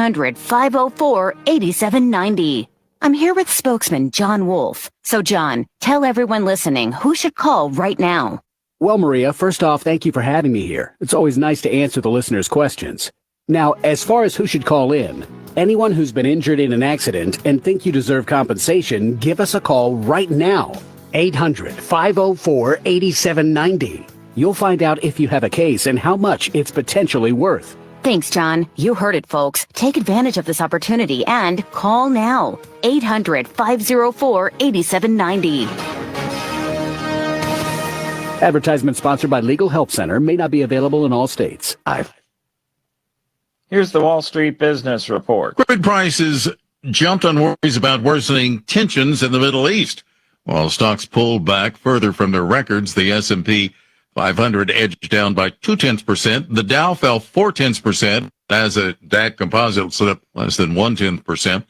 800-504-8790. I'm here with spokesman John Wolf. So, John, tell everyone listening who should call right now. Well, Maria, first off, thank you for having me here. It's always nice to answer the listeners' questions. Now, as far as who should call in, anyone who's been injured in an accident and think you deserve compensation, give us a call right now. 800-504-8790. You'll find out if you have a case and how much it's potentially worth. Thanks, John. You heard it, folks. Take advantage of this opportunity and call now. 800-504-8790. Advertisement sponsored by Legal Help Center. May not be available in all states. Here's the Wall Street Business Report. Crude prices jumped on worries about worsening tensions in the Middle East. While stocks pulled back further from their records, the S&P 500 edged down by 0.2%. The Dow fell 0.4%. As a DAX composite slipped less than 0.1%.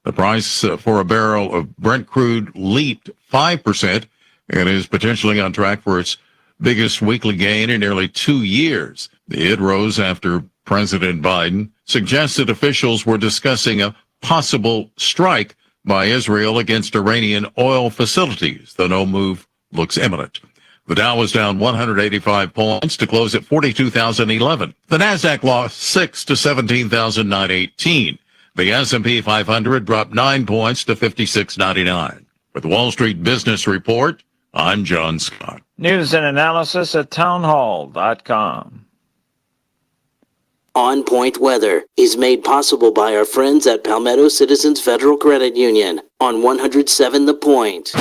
The price for a barrel of Brent crude leaped 5% and is potentially on track for its biggest weekly gain in nearly 2 years. It rose after President Biden suggested officials were discussing a possible strike by Israel against Iranian oil facilities. The no move looks imminent. The Dow was down 185 points to close at 42,011. The Nasdaq lost 6 to 17,918. The S&P 500 dropped 9 points to 56.99. For the Wall Street Business Report, I'm John Scott. News and analysis at townhall.com. On Point Weather is made possible by our friends at Palmetto Citizens Federal Credit Union on 107 The Point.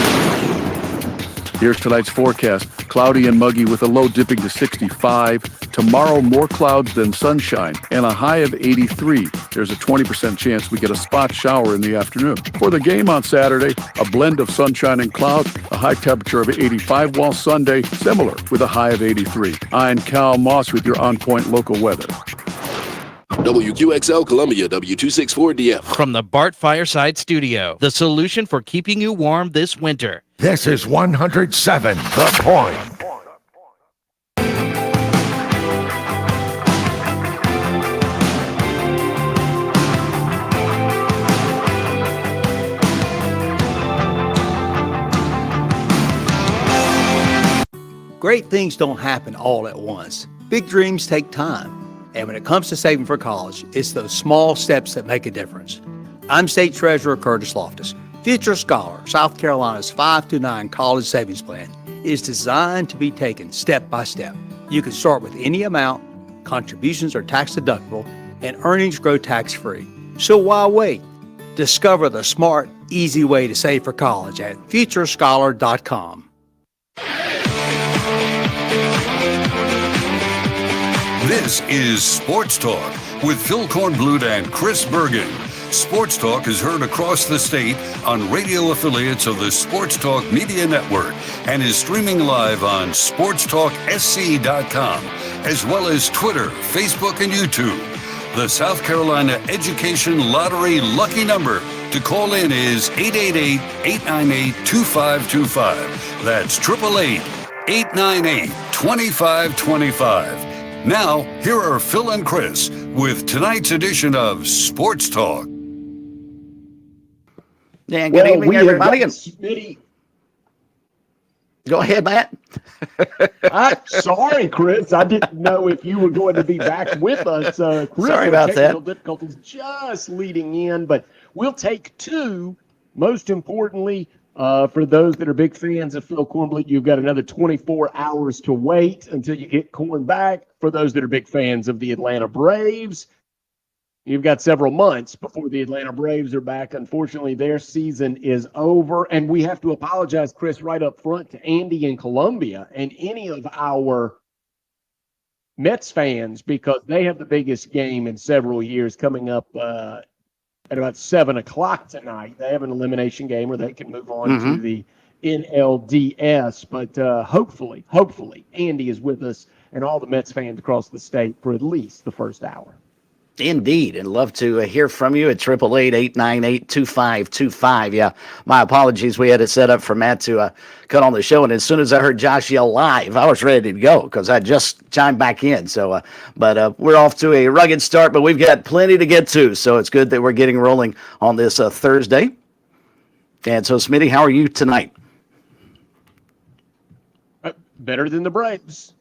Here's tonight's forecast. Cloudy and muggy with a low dipping to 65. Tomorrow, more clouds than sunshine and a high of 83. There's a 20% chance we get a spot shower in the afternoon. For the game on Saturday, a blend of sunshine and cloud, a high temperature of 85, while Sunday, similar with a high of 83. I'm Cal Moss with your On Point local weather. WQXL Columbia, W264DF. From the Bart Fireside Studio, the solution for keeping you warm this winter. This is 107 The Point. Great things don't happen all at once. Big dreams take time. And when it comes to saving for college, it's those small steps that make a difference. I'm State Treasurer Curtis Loftus. Future Scholar, South Carolina's 5-9 college savings plan, is designed to be taken step by step. You can start with any amount, contributions are tax deductible, and earnings grow tax-free. So why wait? Discover the smart, easy way to save for college at futurescholar.com. This is Sports Talk with Phil Kornblut and Chris Bergen. Sports Talk is heard across the state on radio affiliates of the Sports Talk Media Network and is streaming live on SportsTalkSC.com, as well as Twitter, Facebook, and YouTube. The South Carolina Education Lottery lucky number to call in is 888-898-2525. That's 888-898-2525. Now, here are Phil and Chris with tonight's edition of Sports Talk. Yeah, good evening, everybody. Go ahead, Matt. I'm sorry, Chris. I didn't know if you were going to be back with us. Chris, sorry about that. Difficulties just leading in, but we'll take two. Most importantly, for those that are big fans of Phil Kornblut, you've got another 24 hours to wait until you get Korn back. For those that are big fans of the Atlanta Braves, you've got several months before the Atlanta Braves are back. Unfortunately, their season is over, and we have to apologize, Chris, right up front to Andy in Columbia and any of our Mets fans, because they have the biggest game in several years coming up at about 7 o'clock tonight. They have an elimination game where they can move on to the NLDS. But hopefully, Andy is with us and all the Mets fans across the state for at least the first hour. Indeed, and love to hear from you at 888-898-2525. Yeah, my apologies. We had it set up for Matt to cut on the show, and as soon as I heard Josh yell live, I was ready to go because I just chimed back in. So, but we're off to a rugged start, but we've got plenty to get to, so it's good that we're getting rolling on this Thursday. And so, Smitty, how are you tonight? Better than the Braves.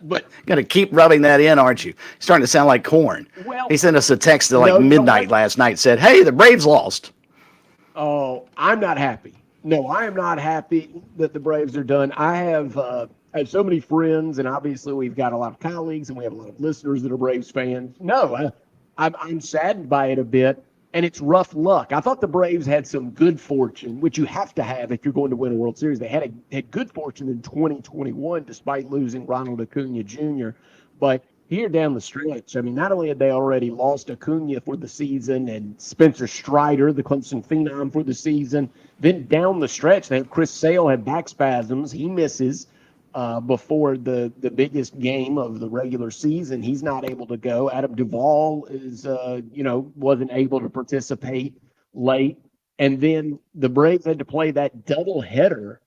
But gonna keep rubbing that in, aren't you? Starting to sound like Corn. Well, he sent us a text at midnight last night. Said, "Hey, the Braves lost." Oh, I'm not happy. No, I am not happy that the Braves are done. I have so many friends, and obviously we've got a lot of colleagues, and we have a lot of listeners that are Braves fans. No, I'm saddened by it a bit, and it's rough luck. I thought the Braves had some good fortune, which you have to have if you're going to win a World Series. They had good fortune in 2021, despite losing Ronald Acuna Jr. But here down the stretch, I mean, not only had they already lost Acuna for the season and Spencer Strider, the Clemson phenom, for the season, then down the stretch, they have Chris Sale had back spasms. He misses before the biggest game of the regular season. He's not able to go. Adam Duvall is, wasn't able to participate late. And then the Braves had to play that doubleheader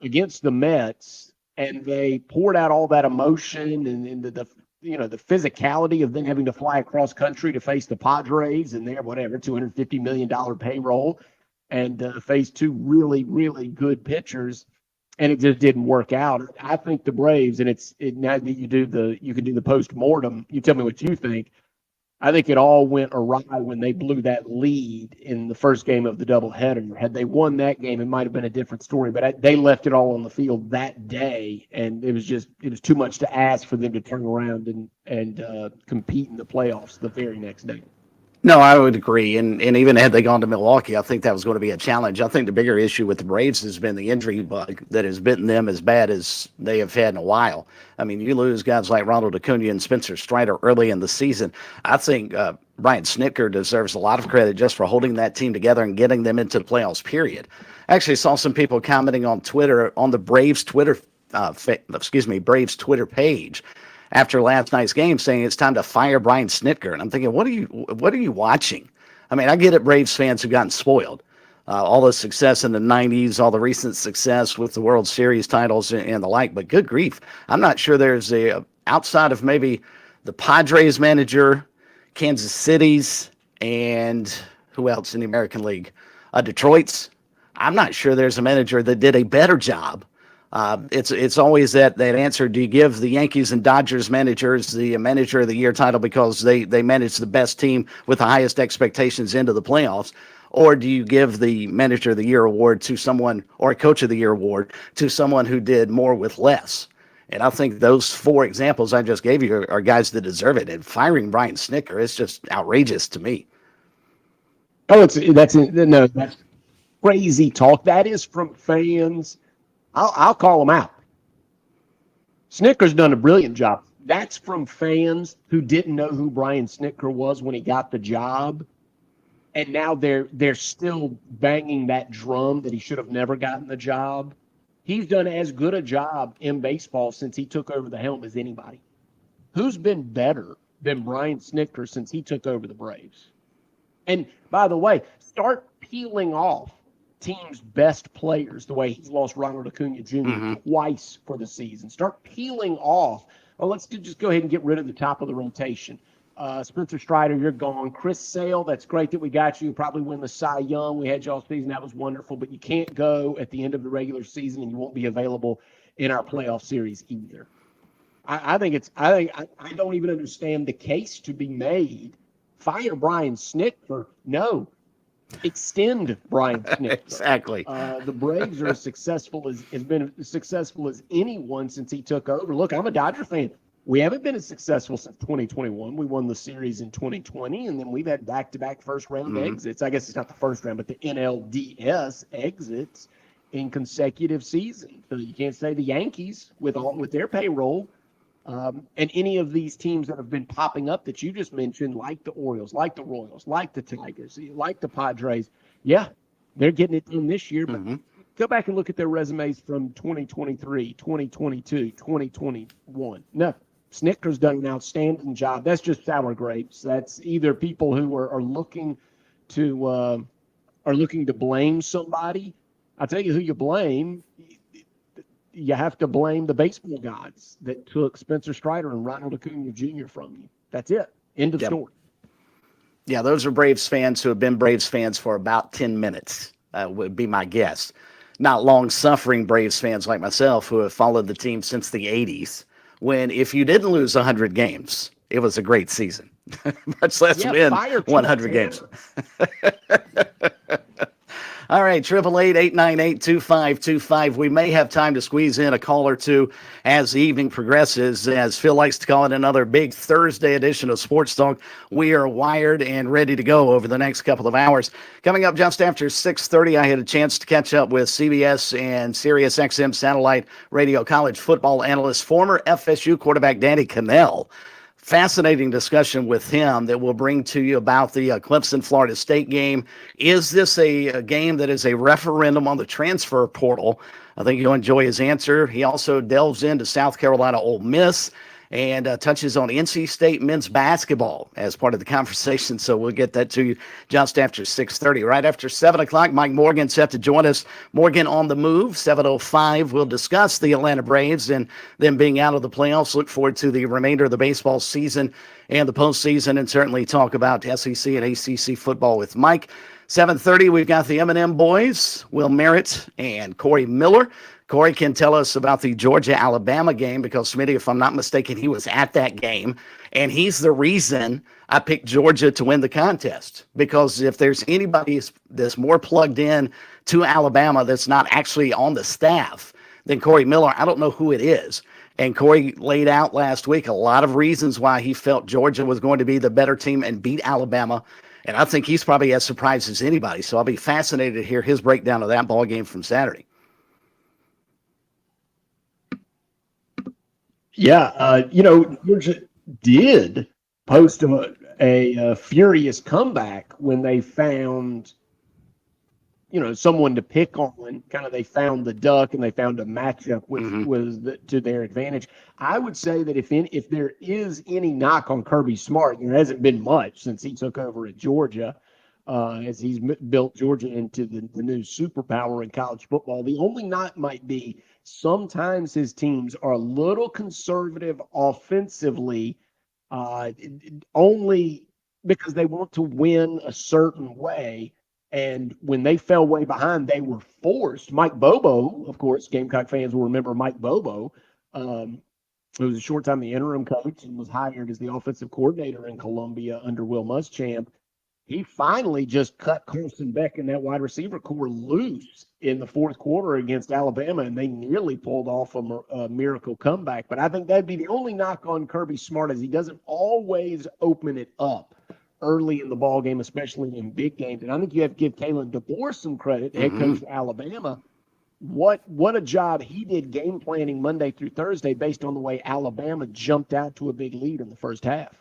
against the Mets, and they poured out all that emotion and the physicality of then having to fly across country to face the Padres and their $250 million payroll and face two really, really good pitchers. And it just didn't work out. I think the Braves, and now that you can do the post-mortem, you tell me what you think. I think it all went awry when they blew that lead in the first game of the doubleheader. Had they won that game, it might have been a different story. But they left it all on the field that day, and it was too much to ask for them to turn around and compete in the playoffs the very next day. No, I would agree. And even had they gone to Milwaukee, I think that was going to be a challenge. I think the bigger issue with the Braves has been the injury bug that has bitten them as bad as they have had in a while. I mean, you lose guys like Ronald Acuna and Spencer Strider early in the season. I think Brian Snitker deserves a lot of credit just for holding that team together and getting them into the playoffs, period. I actually saw some people commenting on Twitter, on the Braves Twitter page, after last night's game, saying it's time to fire Brian Snitker. And I'm thinking, what are you watching? I mean, I get it, Braves fans have gotten spoiled. All the success in the 90s, all the recent success with the World Series titles and the like, but good grief. I'm not sure there's outside of maybe the Padres manager, Kansas City's, and who else in the American League? Detroit's. I'm not sure there's a manager that did a better job. It's always that answer. Do you give the Yankees and Dodgers managers the manager of the year title because they manage the best team with the highest expectations into the playoffs? Or do you give the manager of the year award to someone, or a coach of the year award to someone who did more with less? And I think those four examples I just gave you are guys that deserve it. And firing Brian Snitker is just outrageous to me. Oh, that's crazy talk. That is from fans. I'll call him out. Snitker's done a brilliant job. That's from fans who didn't know who Brian Snitker was when he got the job, and now they're still banging that drum that he should have never gotten the job. He's done as good a job in baseball since he took over the helm as anybody. Who's been better than Brian Snitker since he took over the Braves? And by the way, start peeling off team's best players the way he's lost Ronald Acuna Jr. Twice for the season. Start peeling off. Well, let's just go ahead and get rid of the top of the rotation. Spencer Strider, you're gone. Chris Sale, that's great that we got you. You'll probably win the Cy Young. We had you all season. That was wonderful. But you can't go at the end of the regular season, and you won't be available in our playoff series either. I don't even understand the case to be made. Fire Brian Snitker. No. Extend Brian Snitker. Exactly. The Braves are has been as successful as anyone since he took over. Look, I'm a Dodger fan. We haven't been as successful since 2021. We won the series in 2020, and then we've had back-to-back first-round exits. I guess it's not the first round, but the NLDS exits in consecutive seasons. So you can't say the Yankees with their payroll. And any of these teams that have been popping up that you just mentioned, like the Orioles, like the Royals, like the Tigers, like the Padres, yeah, they're getting it done this year. But go back and look at their resumes from 2023, 2022, 2021. Snitker's done an outstanding job. That's just sour grapes. That's either people who are looking to blame somebody. I'll tell you who you blame. You have to blame the baseball gods that took Spencer Strider and Ronald Acuna Jr. from you. That's it. End of story. Yeah, those are Braves fans who have been Braves fans for about 10 minutes, would be my guess. Not long-suffering Braves fans like myself who have followed the team since the 80s, when if you didn't lose 100 games, it was a great season. Much less win 100 games. All right, 888-898-2525. We may have time to squeeze in a call or two as the evening progresses. As Phil likes to call it, another big Thursday edition of Sports Talk. We are wired and ready to go over the next couple of hours. Coming up just after 6:30, I had a chance to catch up with CBS and Sirius XM satellite radio college football analyst, former FSU quarterback Danny Cannell. Fascinating discussion with him that we'll bring to you about the Clemson-Florida State game. Is this a game that is a referendum on the transfer portal? I think you'll enjoy his answer. He also delves into South Carolina Ole Miss and touches on NC State men's basketball as part of the conversation. So we'll get that to you just after 6:30. Right after 7 o'clock, Mike Morgan set to join us. Morgan on the move, 7:05. We'll discuss the Atlanta Braves and them being out of the playoffs. Look forward to the remainder of the baseball season and the postseason, and certainly talk about SEC and ACC football with Mike. 7:30, we've got the M&M boys, Will Merritt and Corey Miller. Corey can tell us about the Georgia-Alabama game because, Smitty, if I'm not mistaken, he was at that game, and he's the reason I picked Georgia to win the contest. Because if there's anybody that's more plugged in to Alabama that's not actually on the staff than Corey Miller, I don't know who it is. And Corey laid out last week a lot of reasons why he felt Georgia was going to be the better team and beat Alabama. And I think he's probably as surprised as anybody. So I'll be fascinated to hear his breakdown of that ball game from Saturday. Yeah, Georgia did post a furious comeback when they found, someone to pick on. Kind of, they found the duck and they found a matchup which to their advantage. I would say that if there is any knock on Kirby Smart, there hasn't been much since he took over at Georgia, as he's built Georgia into the new superpower in college football. The only knock might be sometimes his teams are a little conservative offensively, only because they want to win a certain way. And when they fell way behind, they were forced. Mike Bobo, of course, Gamecock fans will remember Mike Bobo, who was a short time the interim coach and was hired as the offensive coordinator in Columbia under Will Muschamp. He finally just cut Carson Beck and that wide receiver core loose in the fourth quarter against Alabama, and they nearly pulled off a miracle comeback. But I think that'd be the only knock on Kirby Smart, is he doesn't always open it up early in the ball game, especially in big games. And I think you have to give Kalen DeBoer some credit, the head coach of Alabama. What a job he did game planning Monday through Thursday based on the way Alabama jumped out to a big lead in the first half.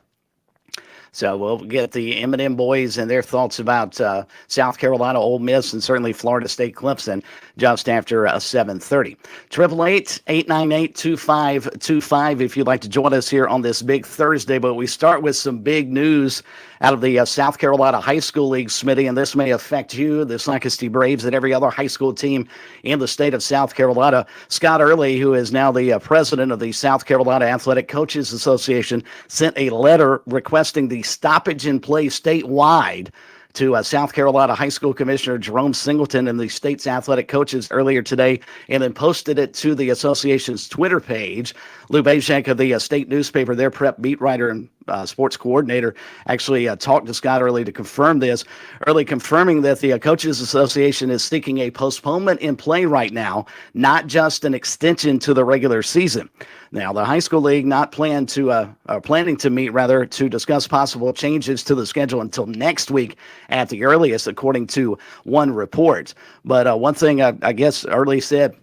So we'll get the M&M boys and their thoughts about South Carolina, Ole Miss, and certainly Florida State Clemson just after 7:30. 888-898-2525 if you'd like to join us here on this big Thursday. But we start with some big news out of the South Carolina High School League, Smitty, and this may affect you, the Sankesty Braves, and every other high school team in the state of South Carolina. Scott Early, who is now the president of the South Carolina Athletic Coaches Association, sent a letter requesting the stoppage in play statewide to South Carolina High School Commissioner Jerome Singleton and the state's athletic coaches earlier today, and then posted it to the association's Twitter page. Lou Bajek of the state newspaper, their prep beat writer and sports coordinator, actually talked to Scott Early to confirm this. Early confirming that the Coaches Association is seeking a postponement in play right now, not just an extension to the regular season. Now, the high school league planning to meet to discuss possible changes to the schedule until next week at the earliest, according to one report. But one thing I guess Early said,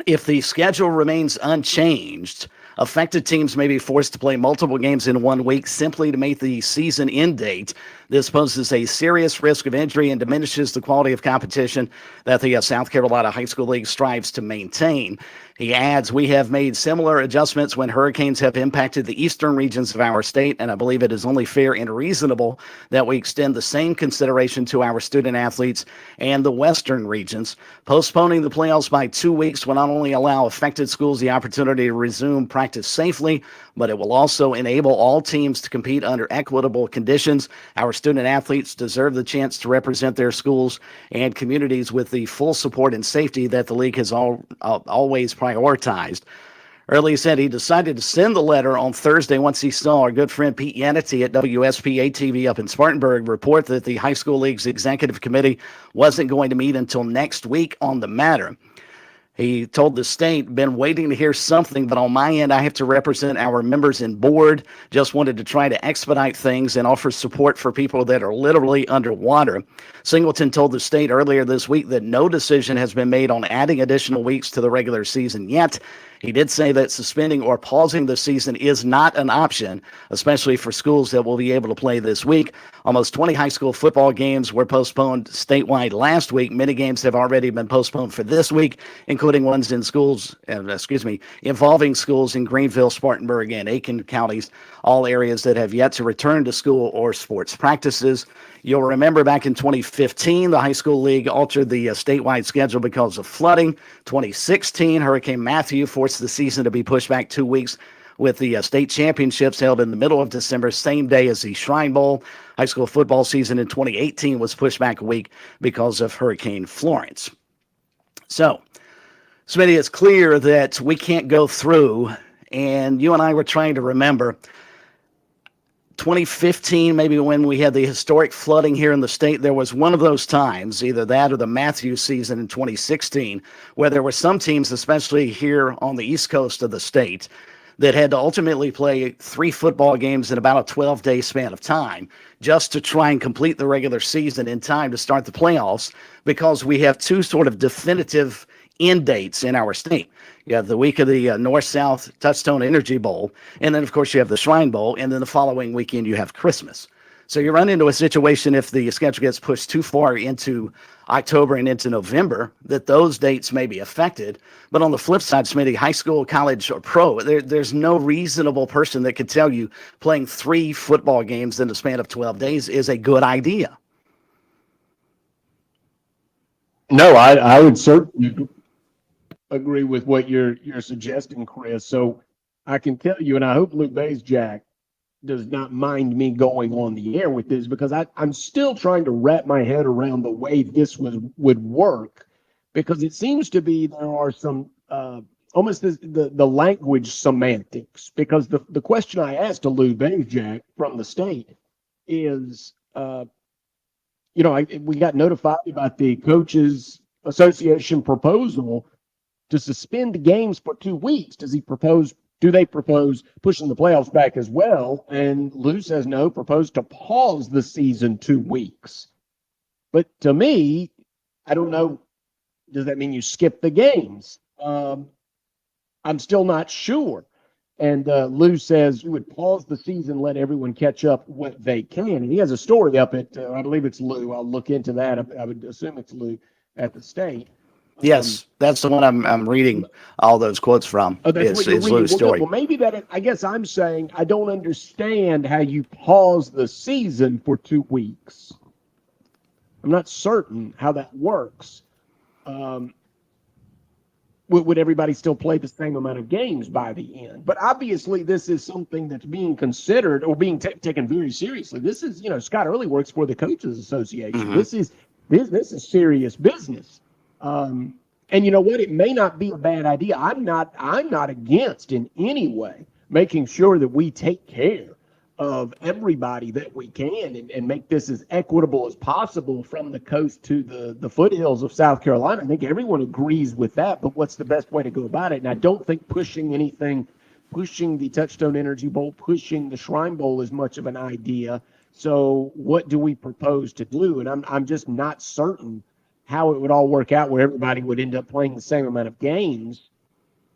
if the schedule remains unchanged, affected teams may be forced to play multiple games in 1 week simply to make the season end date. This poses a serious risk of injury and diminishes the quality of competition that the South Carolina High School League strives to maintain. He adds, we have made similar adjustments when hurricanes have impacted the eastern regions of our state, and I believe it is only fair and reasonable that we extend the same consideration to our student athletes and the western regions. Postponing the playoffs by 2 weeks will not only allow affected schools the opportunity to resume practice safely, but it will also enable all teams to compete under equitable conditions. Our student athletes deserve the chance to represent their schools and communities with the full support and safety that the league has always prioritized. Early said he decided to send the letter on Thursday once he saw our good friend Pete Yanity at WSPA TV up in Spartanburg report that the high school league's executive committee wasn't going to meet until next week on the matter. He told the state, been waiting to hear something, but on my end, I have to represent our members and board. Just wanted to try to expedite things and offer support for people that are literally underwater. Singleton told the state earlier this week that no decision has been made on adding additional weeks to the regular season yet. He did say that suspending or pausing the season is not an option, especially for schools that will be able to play this week. Almost 20 high school football games were postponed statewide last week. Many games have already been postponed for this week, including ones in schools, involving schools in Greenville, Spartanburg, and Aiken counties, all areas that have yet to return to school or sports practices. You'll remember back in 2015, the high school league altered the statewide schedule because of flooding. 2016, Hurricane Matthew forced the season to be pushed back 2 weeks, with the state championships held in the middle of December, same day as the Shrine Bowl. High school football season in 2018 was pushed back a week because of Hurricane Florence. So, Smitty, it's clear that we can't go through, and you and I were trying to remember 2015, maybe when we had the historic flooding here in the state, there was one of those times, either that or the Matthews season in 2016, where there were some teams, especially here on the east coast of the state, that had to ultimately play 3 football games in about a 12-day span of time just to try and complete the regular season in time to start the playoffs, because we have 2 sort of definitive end dates in our state. You have the week of the North-South Touchstone Energy Bowl, and then, of course, you have the Shrine Bowl, and then the following weekend you have Christmas. So you run into a situation, if the schedule gets pushed too far into October and into November, that those dates may be affected. But on the flip side, Smitty, high school, college, or pro, there's no reasonable person that could tell you playing 3 football games in the span of 12 days is a good idea. No, I would certainly agree with what you're suggesting, Chris. So I can tell you, and I hope Luke Bays-Jack does not mind me going on the air with this, because I'm still trying to wrap my head around the way this would work, because it seems to be there are some almost the language semantics, because the question I asked to Luke Bays-Jack from the state is, we got notified about the Coaches Association proposal to suspend games for 2 weeks. Do they propose pushing the playoffs back as well? And Lou says no, propose to pause the season 2 weeks. But to me, I don't know, does that mean you skip the games? I'm still not sure. And Lou says you would pause the season, let everyone catch up what they can. And he has a story up at, I believe it's Lou. I'll look into that. I would assume it's Lou at the state. Yes, that's the one I'm reading all those quotes from. Oh, that's what you're reading. Lou's story. Well, maybe I guess I'm saying I don't understand how you pause the season for 2 weeks. I'm not certain how that works. Would everybody still play the same amount of games by the end? But obviously, this is something that's being considered or being taken very seriously. This is, Scott Early works for the Coaches Association. Mm-hmm. This is serious business. And you know what? It may not be a bad idea. I'm not against in any way making sure that we take care of everybody that we can and make this as equitable as possible from the coast to the foothills of South Carolina. I think everyone agrees with that, but what's the best way to go about it? And I don't think pushing the Touchstone Energy Bowl, pushing the Shrine Bowl is much of an idea. So what do we propose to do? And I'm just not certain how it would all work out where everybody would end up playing the same amount of games.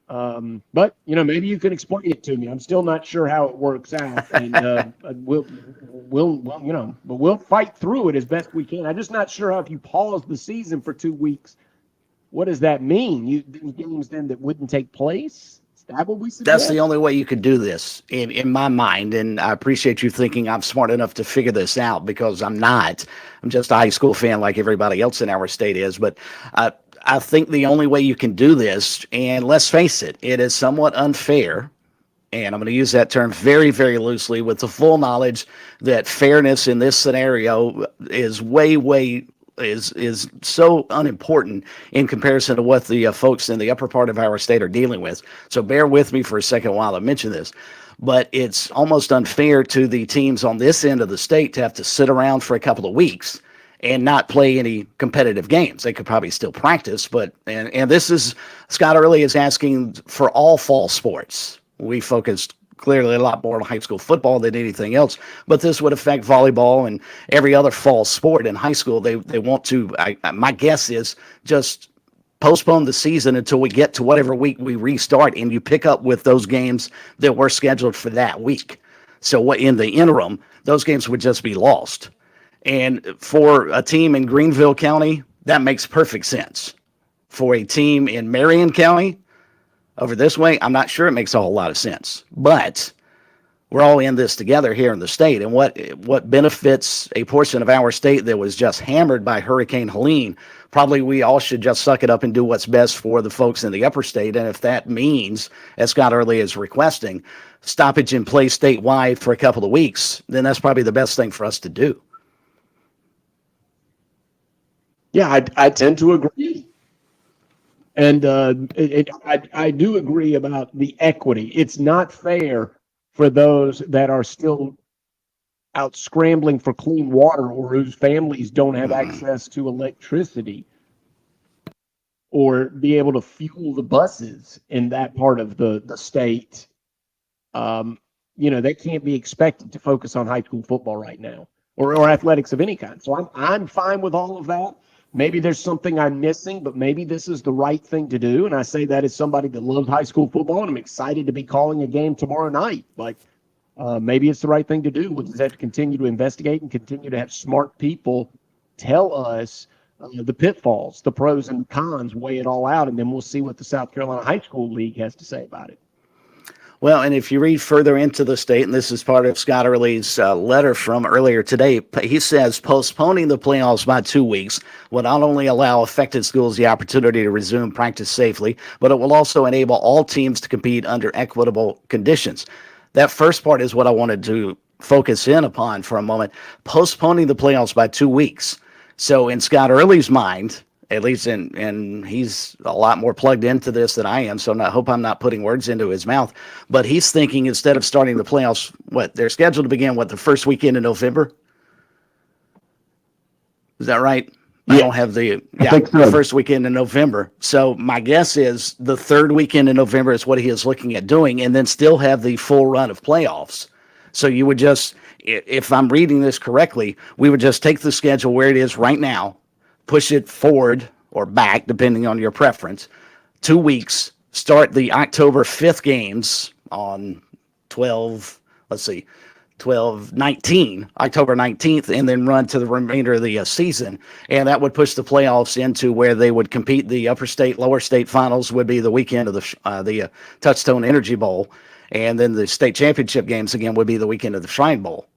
But, maybe you can explain it to me. I'm still not sure how it works out. And we'll fight through it as best we can. I'm just not sure how, if you pause the season for 2 weeks, what does that mean? Games then that wouldn't take place? Is that what we suggest? That's the only way you could do this in my mind. And I appreciate you thinking I'm smart enough to figure this out, because I'm not. I'm just a high school fan like everybody else in our state is. But I think the only way you can do this, and let's face it, it is somewhat unfair. And I'm going to use that term very, very loosely, with the full knowledge that fairness in this scenario is is so unimportant in comparison to what the folks in the upper part of our state are dealing with. So bear with me for a second while I mention this. But it's almost unfair to the teams on this end of the state to have to sit around for a couple of weeks and not play any competitive games. They could probably still practice, but and this is, Scott Early is asking for all fall sports. We focused clearly a lot more on high school football than anything else, but this would affect volleyball and every other fall sport in high school. They want to, my guess is, just postpone the season until we get to whatever week we restart, and you pick up with those games that were scheduled for that week. So what in the interim, those games would just be lost. And for a team in Greenville County, that makes perfect sense. For a team in Marion County, over this way, I'm not sure it makes a whole lot of sense. But we're all in this together here in the state. And what benefits a portion of our state that was just hammered by Hurricane Helene, probably we all should just suck it up and do what's best for the folks in the upper state. And if that means, as Scott Early is requesting, stoppage in place statewide for a couple of weeks, then that's probably the best thing for us to do. Yeah, I tend to agree. And I do agree about the equity. It's not fair for those that are still out scrambling for clean water, or whose families don't have access to electricity or be able to fuel the buses in that part of the state. They can't be expected to focus on high school football right now, or athletics of any kind. So I'm fine with all of that. Maybe there's something I'm missing, but maybe this is the right thing to do. And I say that as somebody that loves high school football, and I'm excited to be calling a game tomorrow night. Like, maybe it's the right thing to do. We'll just have to continue to investigate and continue to have smart people tell us the pitfalls, the pros and cons, weigh it all out, and then we'll see what the South Carolina High School League has to say about it. Well, and if you read further into the state, and this is part of Scott Early's letter from earlier today, he says postponing the playoffs by 2 weeks will not only allow affected schools the opportunity to resume practice safely, but it will also enable all teams to compete under equitable conditions. That first part is what I wanted to focus in upon for a moment, postponing the playoffs by 2 weeks. So in Scott Early's mind, at least, and he's a lot more plugged into this than I am, so I hope I'm not putting words into his mouth. But he's thinking, instead of starting the playoffs, they're scheduled to begin, the first weekend in November? Is that right? Yeah. I don't have the first weekend in November. So my guess is the third weekend in November is what he is looking at doing, and then still have the full run of playoffs. So you would just, if I'm reading this correctly, we would just take the schedule where it is right now, push it forward or back, depending on your preference, 2 weeks, start the October 5th games on October 19th, and then run to the remainder of the season. And that would push the playoffs into where they would compete. The upper state, lower state finals would be the weekend of the Touchstone Energy Bowl. And then the state championship games again would be the weekend of the Shrine Bowl.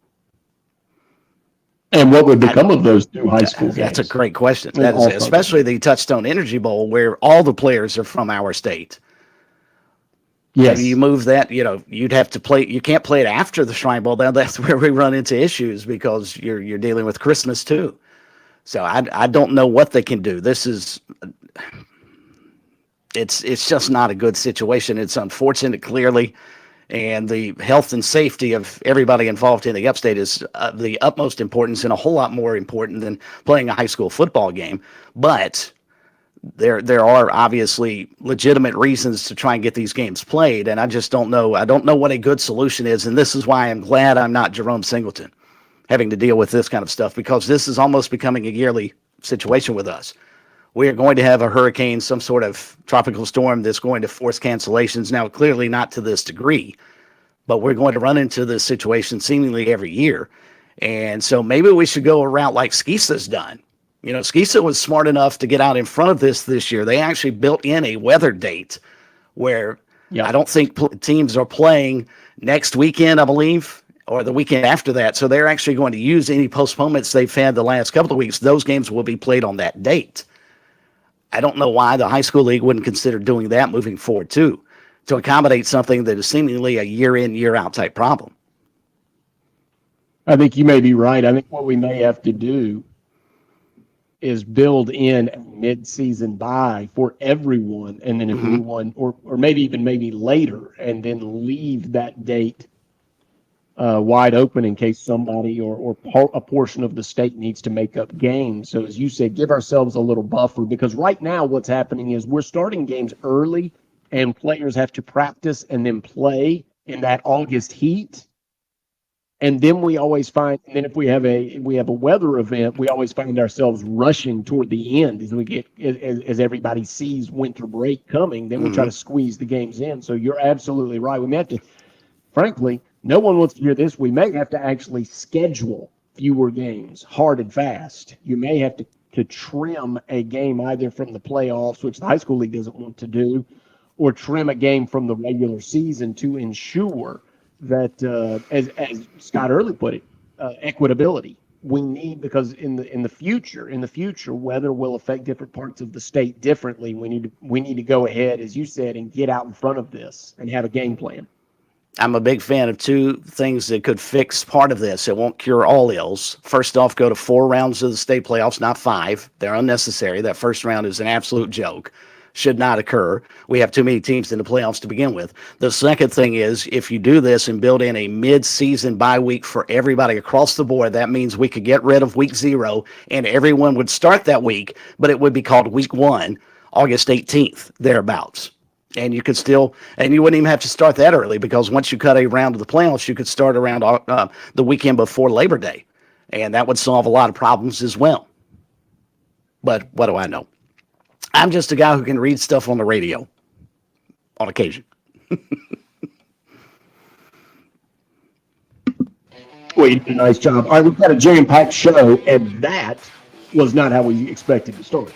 And what would become of those two high school games? That's a great question. That is, especially the Touchstone Energy Bowl, where all the players are from our state. Yes. Maybe you move that, you'd have to play. You can't play it after the Shrine Bowl. That's where we run into issues, because you're dealing with Christmas too. So I don't know what they can do. This is, it's just not a good situation. It's unfortunate, clearly. And the health and safety of everybody involved in the upstate is the utmost importance, and a whole lot more important than playing a high school football game. But there are obviously legitimate reasons to try and get these games played, and I just don't know. I don't know what a good solution is, and this is why I'm glad I'm not Jerome Singleton having to deal with this kind of stuff, because this is almost becoming a yearly situation with us. We are going to have a hurricane, some sort of tropical storm that's going to force cancellations. Now, clearly not to this degree, but we're going to run into this situation seemingly every year. And so maybe we should go a route like Skeesa's done. Skisa was smart enough to get out in front of this year. They actually built in a weather date where I don't think teams are playing next weekend, I believe, or the weekend after that. So they're actually going to use any postponements they've had the last couple of weeks. Those games will be played on that date. I don't know why the high school league wouldn't consider doing that moving forward, too, to accommodate something that is seemingly a year-in, year-out type problem. I think you may be right. I think what we may have to do is build in a mid-season bye for everyone, and then if anyone, or maybe later, and then leave that date wide open in case somebody or a portion of the state needs to make up games. So as you said, give ourselves a little buffer, because right now what's happening is we're starting games early, and players have to practice and then play in that August heat. And then we always find, and then if we have a weather event, we always find ourselves rushing toward the end as everybody sees winter break coming. Then we try to squeeze the games in. So you're absolutely right. We may have to, frankly, no one wants to hear this. We may have to actually schedule fewer games hard and fast. You may have to trim a game either from the playoffs, which the high school league doesn't want to do, or trim a game from the regular season to ensure that, as Scott Early put it, equitability. We need, because in the future, weather will affect different parts of the state differently. We need to go ahead, as you said, and get out in front of this and have a game plan. I'm a big fan of two things that could fix part of this. It won't cure all ills. First off, go to 4 rounds of the state playoffs, not 5. They're unnecessary. That first round is an absolute joke. Should not occur. We have too many teams in the playoffs to begin with. The second thing is, if you do this and build in a mid-season bye week for everybody across the board, that means we could get rid of week 0 and everyone would start that week, but it would be called week 1, August 18th, thereabouts. And you could still, and you wouldn't even have to start that early, because once you cut a round of the playoffs, you could start around the weekend before Labor Day. And that would solve a lot of problems as well. But what do I know? I'm just a guy who can read stuff on the radio on occasion. Well, you did a nice job. All right, we've got a jam-packed show, and that was not how we expected to start.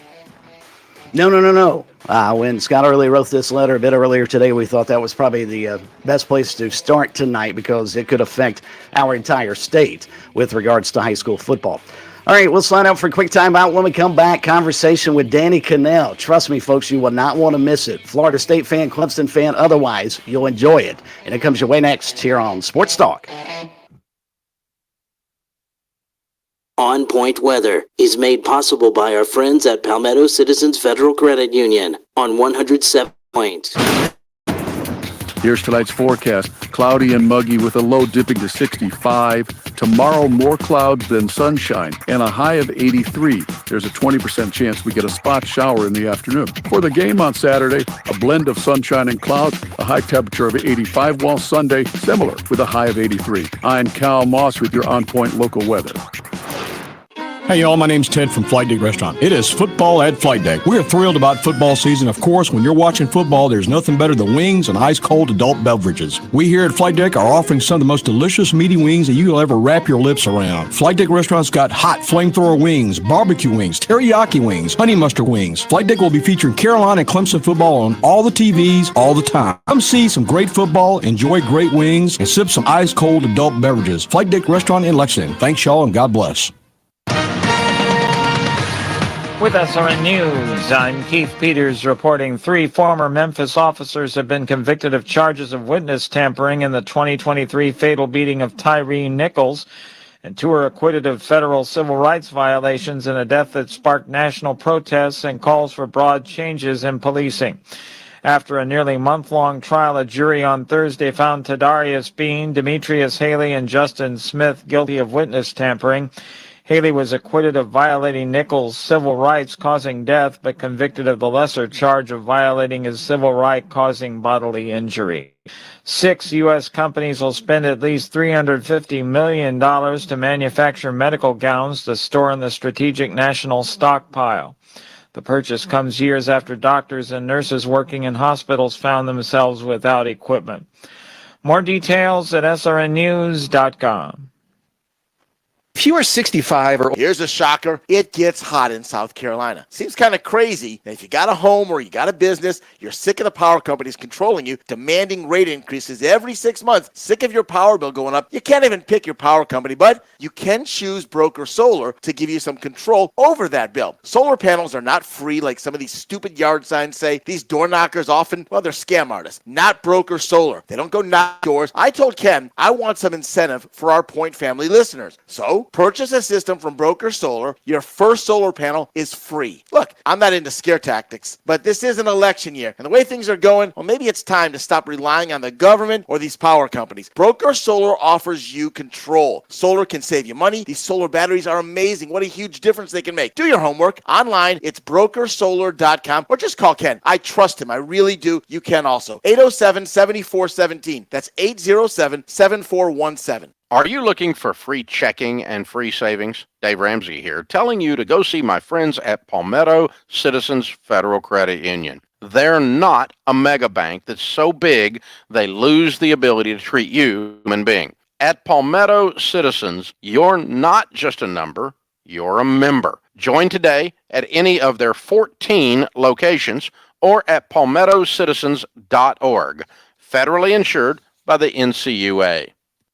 No. When Scott Early wrote this letter a bit earlier today, we thought that was probably the best place to start tonight, because it could affect our entire state with regards to high school football. All right, we'll slide out for a quick timeout. When we come back, conversation with Danny Cannell. Trust me, folks, you will not want to miss it. Florida State fan, Clemson fan, otherwise, you'll enjoy it. And it comes your way next here on Sports Talk. On Point Weather is made possible by our friends at Palmetto Citizens Federal Credit Union on 107 Point. Here's tonight's forecast. Cloudy and muggy with a low dipping to 65. Tomorrow, more clouds than sunshine and a high of 83. There's a 20% chance we get a spot shower in the afternoon. For the game on Saturday, a blend of sunshine and clouds, a high temperature of 85, while Sunday, similar with a high of 83. I'm Cal Moss with your On Point local weather. Hey y'all, my name's Ted from Flight Deck Restaurant. It is football at Flight Deck. We're thrilled about football season. Of course, when you're watching football, there's nothing better than wings and ice-cold adult beverages. We here at Flight Deck are offering some of the most delicious meaty wings that you'll ever wrap your lips around. Flight Deck Restaurant's got hot flamethrower wings, barbecue wings, teriyaki wings, honey mustard wings. Flight Deck will be featuring Carolina and Clemson football on all the TVs all the time. Come see some great football, enjoy great wings, and sip some ice-cold adult beverages. Flight Deck Restaurant in Lexington. Thanks y'all and God bless. With SRN News, I'm Keith Peters reporting 3 former Memphis officers have been convicted of charges of witness tampering in the 2023 fatal beating of Tyree Nichols, and 2 are acquitted of federal civil rights violations in a death that sparked national protests and calls for broad changes in policing. After a nearly month-long trial, a jury on Thursday found Tadarius Bean, Demetrius Haley, and Justin Smith guilty of witness tampering. Haley was acquitted of violating Nichols' civil rights causing death, but convicted of the lesser charge of violating his civil right causing bodily injury. 6 U.S. companies will spend at least $350 million to manufacture medical gowns to store in the Strategic National Stockpile. The purchase comes years after doctors and nurses working in hospitals found themselves without equipment. More details at srnnews.com. If you are 65 or... Here's a shocker. It gets hot in South Carolina. Seems kind of crazy that if you got a home or you got a business, you're sick of the power companies controlling you, demanding rate increases every 6 months, sick of your power bill going up. You can't even pick your power company, but you can choose Broker Solar to give you some control over that bill. Solar panels are not free like some of these stupid yard signs say. These door knockers often, well, they're scam artists. Not Broker Solar. They don't go knock doors. I told Ken I want some incentive for our Point family listeners. So purchase a system from Broker Solar. Your first solar panel is free. Look, I'm not into scare tactics, but this is an election year, and the way things are going, well, maybe it's time to stop relying on the government or these power companies. Broker Solar offers you control. Solar can save you money. These solar batteries are amazing. What a huge difference they can make. Do your homework. Online, it's brokersolar.com, or just call Ken. I trust him. I really do. You can also. 807-7417. That's 807-7417. Are you looking for free checking and free savings? Dave Ramsey here, telling you to go see my friends at Palmetto Citizens Federal Credit Union. They're not a mega bank that's so big they lose the ability to treat you as a human being. At Palmetto Citizens, you're not just a number, you're a member. Join today at any of their 14 locations or at palmettocitizens.org. Federally insured by the NCUA.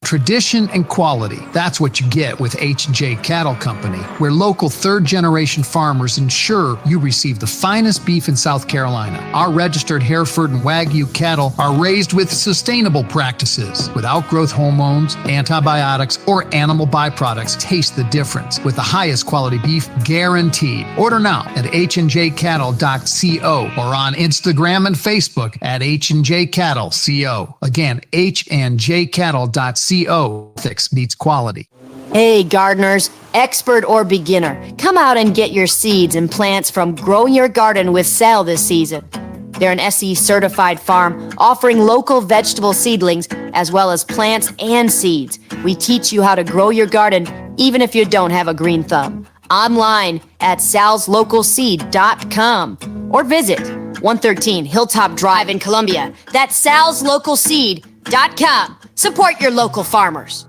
Tradition and quality. That's what you get with H&J Cattle Company, where local third-generation farmers ensure you receive the finest beef in South Carolina. Our registered Hereford and Wagyu cattle are raised with sustainable practices, without growth hormones, antibiotics, or animal byproducts. Taste the difference with the highest quality beef guaranteed. Order now at hnjcattle.co or on Instagram and Facebook at hnjcattleco. Again, hnjcattle.co. Ethics meets quality. Hey gardeners, expert or beginner, come out and get your seeds and plants from Grow Your Garden with Sal this season. They're an SE certified farm offering local vegetable seedlings as well as plants and seeds. We teach you how to grow your garden even if you don't have a green thumb. Online at salslocalseed.com or visit 113 Hilltop Drive in Columbia. That's salslocalseed.com. Support your local farmers.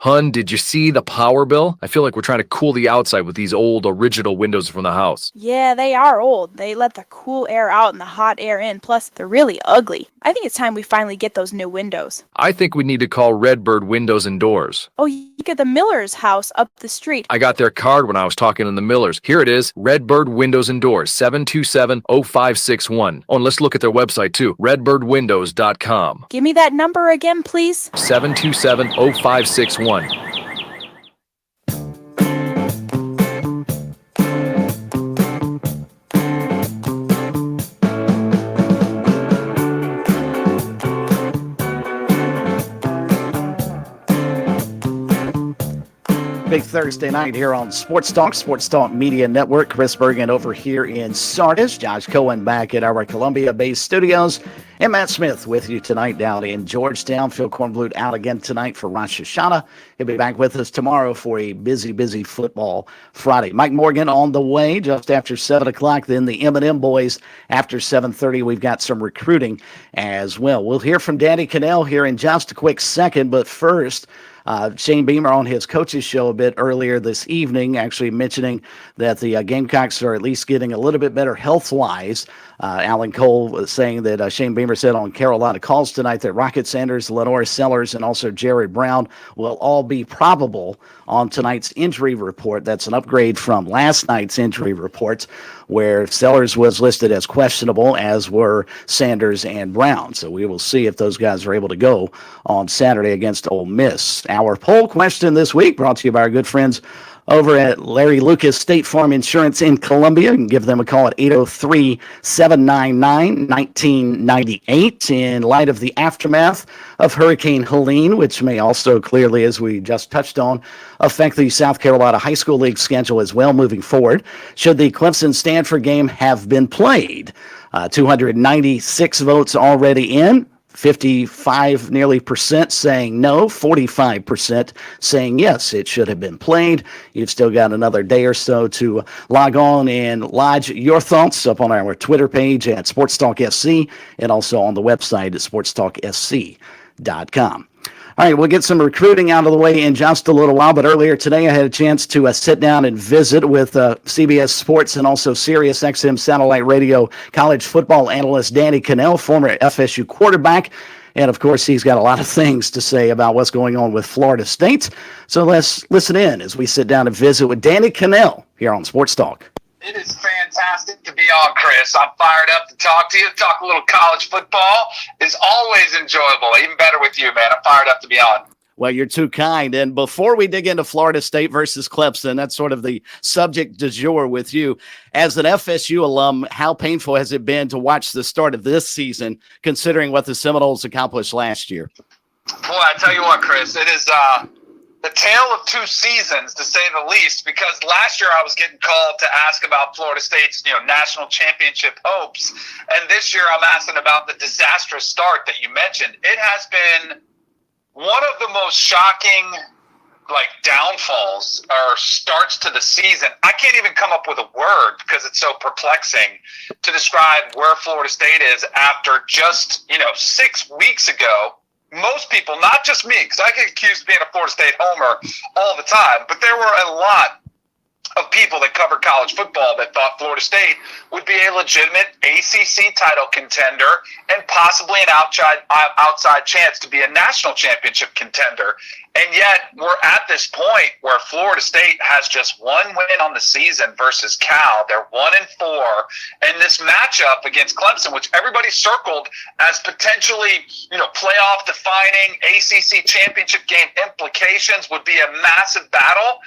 Hun, did you see the power bill? I feel like we're trying to cool the outside with these old original windows from the house. Yeah, they are old. They let the cool air out and the hot air in. Plus, they're really ugly. I think it's time we finally get those new windows. I think we need to call Redbird Windows and Doors. Oh, you get the Miller's house up the street. I got their card when I was talking to the Millers. Here it is, Redbird Windows and Doors, 727-0561. Oh, and let's look at their website too, redbirdwindows.com. Give me that number again, please. 727-0561. Big Thursday night here on Sports Talk Media Network. Chris Bergen over here in Sardis. Josh Cohen back at our Columbia-based studios. And Matt Smith with you tonight down in Georgetown. Phil Kornblut out again tonight for Rosh Hashanah. He'll be back with us tomorrow for a busy football Friday. Mike Morgan on the way just after 7 o'clock. Then the M&M boys after 7:30. We've got some recruiting as well. We'll hear from Danny Cannell here in just a quick second. But first, Shane Beamer on his coach's show a bit earlier this evening, actually mentioning that the Gamecocks are at least getting a little bit better health-wise. Alan Cole was saying that Shane Beamer said on Carolina Calls tonight that Rocket Sanders, Lenore Sellers, and also Jared Brown will all be probable on tonight's injury report. That's an upgrade from last night's injury reports, where Sellers was listed as questionable, as were Sanders and Brown. So we will see if those guys are able to go on Saturday against Ole Miss. Our poll question this week brought to you by our good friends over at Larry Lucas State Farm Insurance in Columbia. You can give them a call at 803-799-1998. In light of the aftermath of Hurricane Helene, which may also clearly, as we just touched on, affect the South Carolina High School League schedule as well moving forward, should the Clemson-Stanford game have been played? 296 votes already in. 55 nearly percent saying no, 45% saying yes, it should have been played. You've still got another day or so to log on and lodge your thoughts up on our Twitter page at SportsTalkSC and also on the website at SportsTalkSC.com. All right, we'll get some recruiting out of the way in just a little while, but earlier today I had a chance to sit down and visit with CBS Sports and also Sirius XM Satellite Radio college football analyst Danny Cannell, former FSU quarterback. And, of course, he's got a lot of things to say about what's going on with Florida State. So let's listen in as we sit down and visit with Danny Cannell here on Sports Talk. It is fantastic to be on, Chris. I'm fired up to talk to you. Talk a little college football is always enjoyable. Even better with you, man. I'm fired up to be on. Well, you're too kind. And before we dig into Florida State versus Clemson, that's sort of the subject du jour with you. As an FSU alum, how painful has it been to watch the start of this season, considering what the Seminoles accomplished last year? Boy, I tell you what, Chris, it is the tale of two seasons, to say the least, because last year I was getting called to ask about Florida State's, national championship hopes. And this year I'm asking about the disastrous start that you mentioned. It has been one of the most shocking, downfalls or starts to the season. I can't even come up with a word because it's so perplexing to describe where Florida State is after just, 6 weeks ago. Most people, not just me, because I get accused of being a Florida State homer all the time, but there were a lot of people that covered college football that thought Florida State would be a legitimate ACC title contender and possibly an outside chance to be a national championship contender. And yet we're at this point where Florida State has just one win on the season versus Cal. They're 1-4. And this matchup against Clemson, which everybody circled as potentially, playoff defining ACC championship game implications, would be a massive battle.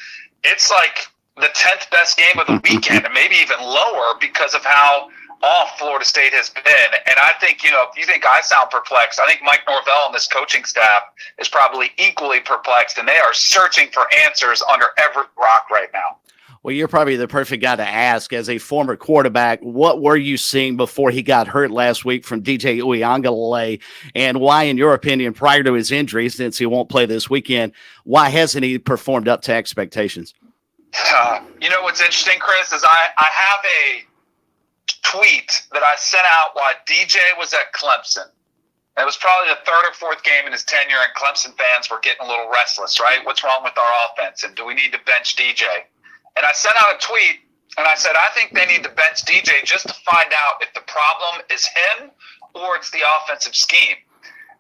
It's like the 10th best game of the weekend, and maybe even lower because of how off Florida State has been. And I think, if you think I sound perplexed, I think Mike Norvell and this coaching staff is probably equally perplexed, and they are searching for answers under every rock right now. Well, you're probably the perfect guy to ask. As a former quarterback, what were you seeing before he got hurt last week from DJ Uiagalelei? And why, in your opinion, prior to his injury, since he won't play this weekend, why hasn't he performed up to expectations? What's interesting, Chris, is I have a tweet that I sent out while DJ was at Clemson. It was probably the third or fourth game in his tenure, and Clemson fans were getting a little restless, right? What's wrong with our offense, and do we need to bench DJ? And I sent out a tweet, and I said, I think they need to bench DJ just to find out if the problem is him or it's the offensive scheme.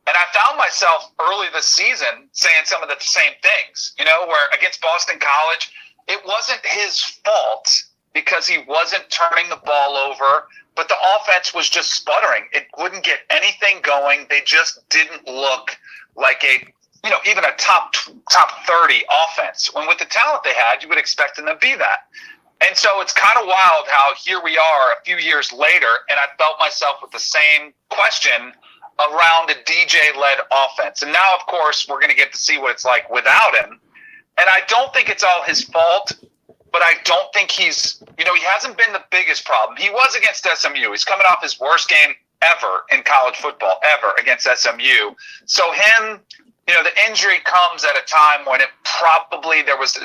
And I found myself early this season saying some of the same things, where against Boston College, it wasn't his fault because he wasn't turning the ball over, but the offense was just sputtering. It wouldn't get anything going. They just didn't look like even a top 30 offense. When with the talent they had, you would expect them to be that. And so it's kind of wild how here we are a few years later, and I felt myself with the same question around a DJ-led offense. And now, of course, we're going to get to see what it's like without him. And I don't think it's all his fault, but I don't think he's, he hasn't been the biggest problem. He was against SMU. He's coming off his worst game ever in college football, ever, against SMU. So him, the injury comes at a time when it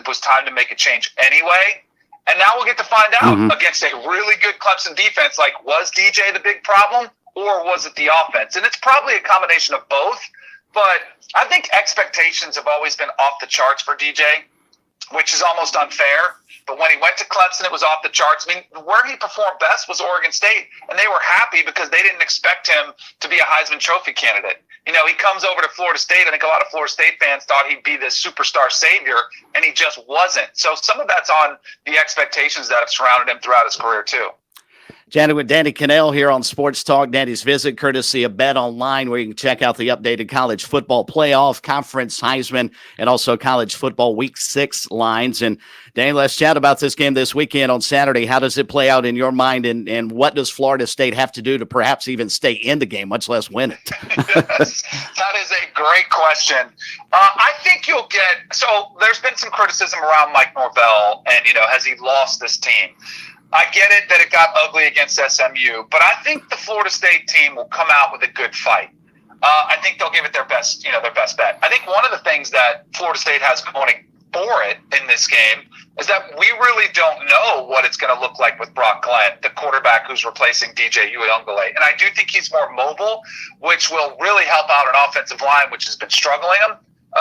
was time to make a change anyway. And now we'll get to find out against a really good Clemson defense, was DJ the big problem or was it the offense? And it's probably a combination of both. But I think expectations have always been off the charts for DJ, which is almost unfair. But when he went to Clemson, it was off the charts. I mean, where he performed best was Oregon State, and they were happy because they didn't expect him to be a Heisman Trophy candidate. He comes over to Florida State. I think a lot of Florida State fans thought he'd be this superstar savior, and he just wasn't. So some of that's on the expectations that have surrounded him throughout his career, too. Chatting with Danny Cannell here on Sports Talk. Danny's visit courtesy of Bet Online, where you can check out the updated college football playoff, conference Heisman, and also college football week 6 lines. And Danny, let's chat about this game this weekend on Saturday. How does it play out in your mind, and what does Florida State have to do to perhaps even stay in the game, much less win it? Yes, that is a great question. I think you'll get – so there's been some criticism around Mike Norvell, and, has he lost this team? I get it that it got ugly against SMU, but I think the Florida State team will come out with a good fight. I think they'll give it their best bet. I think one of the things that Florida State has going for it in this game is that we really don't know what it's going to look like with Brock Glenn, the quarterback who's replacing DJ Uiagalelei. And I do think he's more mobile, which will really help out an offensive line, which has been struggling him.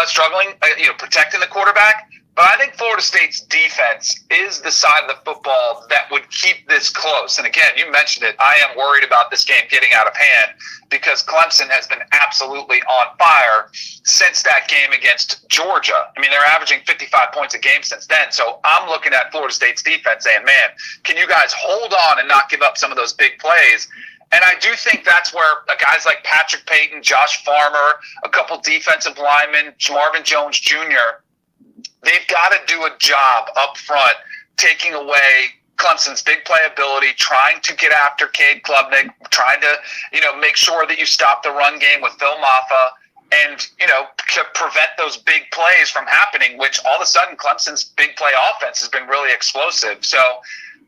struggling, protecting the quarterback. But I think Florida State's defense is the side of the football that would keep this close. And again, you mentioned it. I am worried about this game getting out of hand because Clemson has been absolutely on fire since that game against Georgia. I mean, they're averaging 55 points a game since then. So I'm looking at Florida State's defense saying, man, can you guys hold on and not give up some of those big plays? And I do think that's where guys like Patrick Payton, Josh Farmer, a couple defensive linemen, Marvin Jones Jr., they've got to do a job up front, taking away Clemson's big playability, trying to get after Cade Klubnik, trying to, make sure that you stop the run game with Phil Maffa and, to prevent those big plays from happening, which all of a sudden Clemson's big play offense has been really explosive. So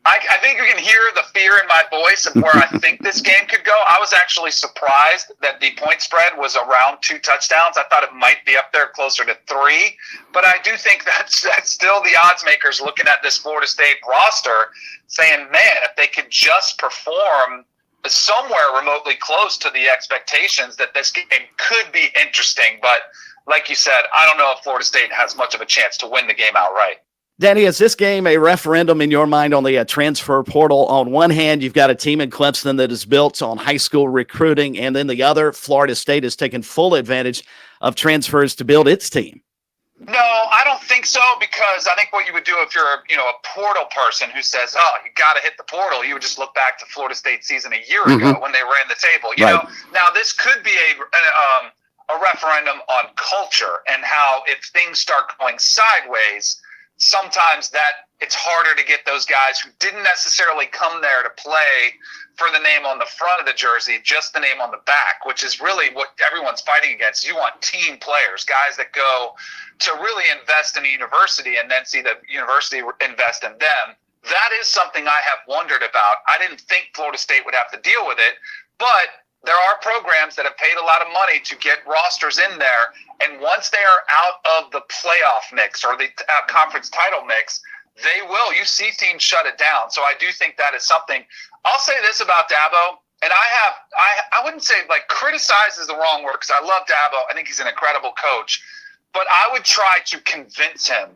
I think you can hear the fear in my voice of where I think this game could go. I was actually surprised that the point spread was around 2 touchdowns. I thought it might be up there closer to 3. But I do think that's still the odds makers looking at this Florida State roster saying, man, if they could just perform somewhere remotely close to the expectations, that this game could be interesting. But like you said, I don't know if Florida State has much of a chance to win the game outright. Danny, is this game a referendum in your mind on the transfer portal? On one hand, you've got a team in Clemson that is built on high school recruiting, and then the other, Florida State, has taken full advantage of transfers to build its team. No, I don't think so, because I think what you would do if you're a portal person who says, oh, you got to hit the portal, you would just look back to Florida State season a year ago when they ran the table. You know, now this could be a referendum on culture and how if things start going sideways, sometimes that it's harder to get those guys who didn't necessarily come there to play for the name on the front of the jersey, just the name on the back, which is really what everyone's fighting against. You want team players, guys that go to really invest in a university and then see the university invest in them. That is something I have wondered about. I didn't think Florida State would have to deal with it, but there are programs that have paid a lot of money to get rosters in there, and once they are out of the playoff mix or the conference title mix, they will. You see teams shut it down. So I do think that is something. I'll say this about Dabo, and I wouldn't say criticize is the wrong word because I love Dabo. I think he's an incredible coach, but I would try to convince him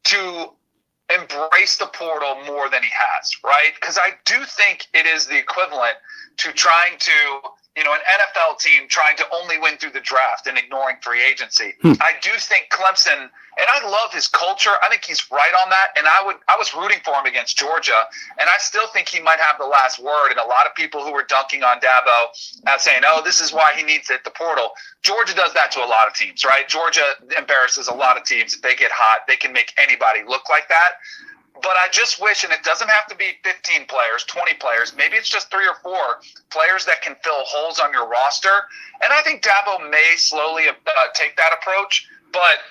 to embrace the portal more than he has, right? Because I do think it is the equivalent to trying to, an NFL team trying to only win through the draft and ignoring free agency. I do think Clemson, and I love his culture. I think he's right on that. And I was rooting for him against Georgia, and I still think he might have the last word. And a lot of people who were dunking on Dabo saying, oh, this is why he needs to hit the portal. Georgia does that to a lot of teams, right? Georgia embarrasses a lot of teams. If they get hot, they can make anybody look like that. But I just wish, and it doesn't have to be 15 players, 20 players, maybe it's just 3 or 4 players that can fill holes on your roster. And I think Dabo may slowly take that approach, but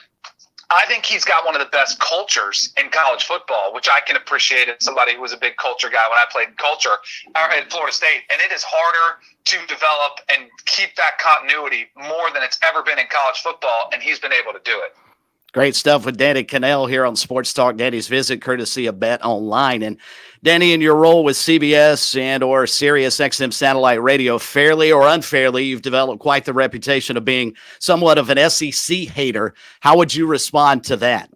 I think he's got one of the best cultures in college football, which I can appreciate as somebody who was a big culture guy when I played culture at Florida State. And it is harder to develop and keep that continuity more than it's ever been in college football, and he's been able to do it. Great stuff with Danny Cannell here on Sports Talk. Danny's visit courtesy of Bet Online. And Danny, in your role with CBS and or Sirius XM satellite radio, fairly or unfairly, you've developed quite the reputation of being somewhat of an SEC hater. How would you respond to that?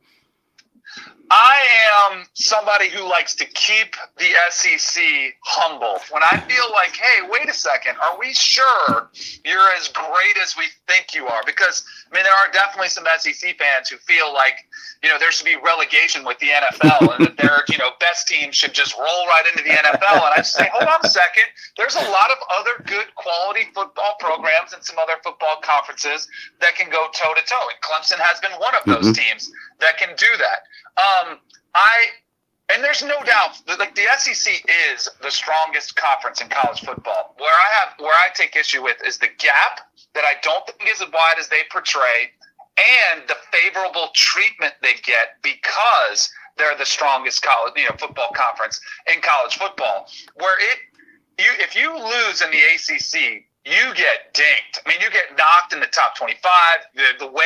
I am somebody who likes to keep the SEC humble. When I feel like, hey, wait a second, are we sure you're as great as we think you are? Because, I mean, there are definitely some SEC fans who feel like, there should be relegation with the NFL and that their, best teams should just roll right into the NFL. And I just say, hold on a second. There's a lot of other good quality football programs and some other football conferences that can go toe-to-toe. And Clemson has been one of those teams that can do that. And there's no doubt that the SEC is the strongest conference in college football. Where I take issue with is the gap that I don't think is as wide as they portray, and the favorable treatment they get because they're the strongest college football conference in college football. Where if you lose in the ACC, you get dinged. I mean, you get knocked in the top 25. The way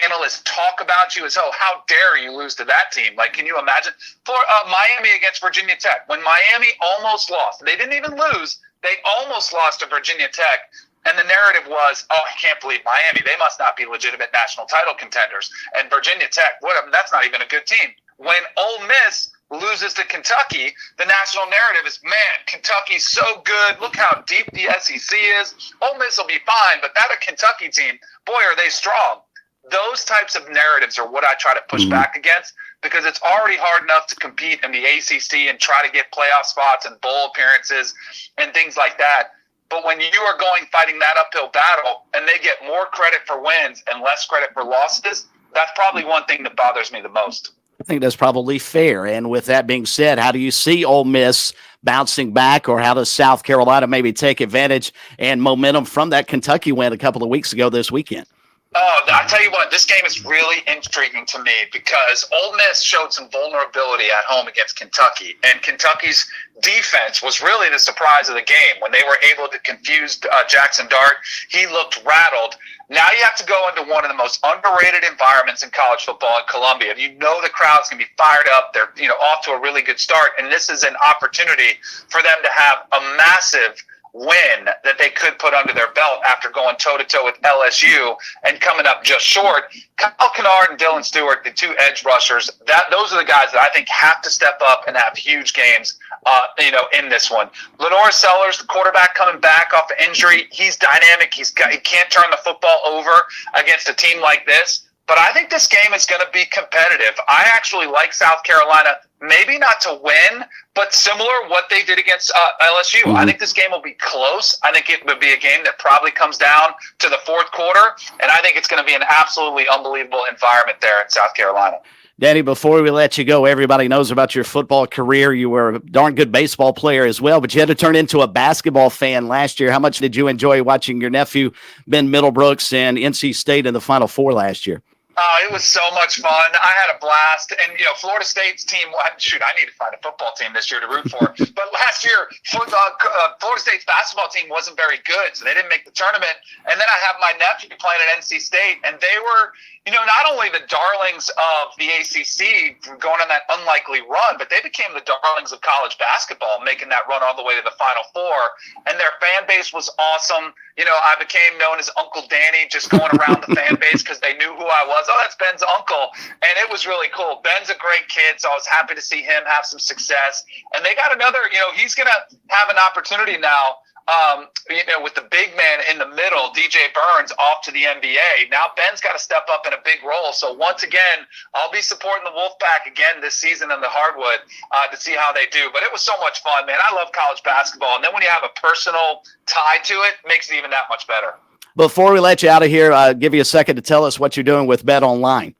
analysts talk about you as, oh, how dare you lose to that team? Like, can you imagine? For Miami against Virginia Tech, when Miami almost lost, they didn't even lose. They almost lost to Virginia Tech. And the narrative was, oh, I can't believe Miami. They must not be legitimate national title contenders. And Virginia Tech, that's not even a good team. When Ole Miss loses to Kentucky, the national narrative is, man, Kentucky's so good. Look how deep the SEC is. Ole Miss will be fine, but that a Kentucky team, boy, are they strong. Those types of narratives are what I try to push back against, because it's already hard enough to compete in the ACC and try to get playoff spots and bowl appearances and things like that. But when you are fighting that uphill battle and they get more credit for wins and less credit for losses, that's probably one thing that bothers me the most. I think that's probably fair. And with that being said, how do you see Ole Miss bouncing back, or how does South Carolina maybe take advantage and momentum from that Kentucky win a couple of weeks ago this weekend? Oh, I tell you what, this game is really intriguing to me because Ole Miss showed some vulnerability at home against Kentucky, and Kentucky's defense was really the surprise of the game. When they were able to confuse Jackson Dart, he looked rattled. Now you have to go into one of the most underrated environments in college football in Columbia. You know the crowd's going to be fired up. They're off to a really good start, and this is an opportunity for them to have a massive win that they could put under their belt after going toe-to-toe with LSU and coming up just short. Kyle Kennard and Dylan Stewart, the two edge rushers, those are the guys that I think have to step up and have huge games in this one. Lenore Sellers, the quarterback, coming back off the injury, he's dynamic. He can't turn the football over against a team like this. But I think this game is going to be competitive. I actually like South Carolina, maybe not to win, but similar what they did against LSU. I think this game will be close. I think it would be a game that probably comes down to the fourth quarter, and I think it's going to be an absolutely unbelievable environment there in South Carolina. Danny, before we let you go, everybody knows about your football career. You were a darn good baseball player as well, but you had to turn into a basketball fan last year. How much did you enjoy watching your nephew, Ben Middlebrooks, and NC State in the Final Four last year? It was so much fun. I had a blast. And, Florida State's team, I need to find a football team this year to root for. But last year, Florida State's basketball team wasn't very good, so they didn't make the tournament. And then I have my nephew playing at NC State, and they were, not only the darlings of the ACC going on that unlikely run, but they became the darlings of college basketball, making that run all the way to the Final Four. And their fan base was awesome. I became known as Uncle Danny, just going around the fan base because they knew who I was. Oh, that's Ben's uncle. And it was really cool. Ben's a great kid, so I was happy to see him have some success. And they got another, he's going to have an opportunity now, with the big man in the middle, DJ Burns, off to the NBA. Now Ben's got to step up in a big role. So once again, I'll be supporting the Wolfpack again this season in the hardwood to see how they do. But it was so much fun, man. I love college basketball. And then when you have a personal tie to it, makes it even that much better. Before we let you out of here, give you a second to tell us what you're doing with Bet Online.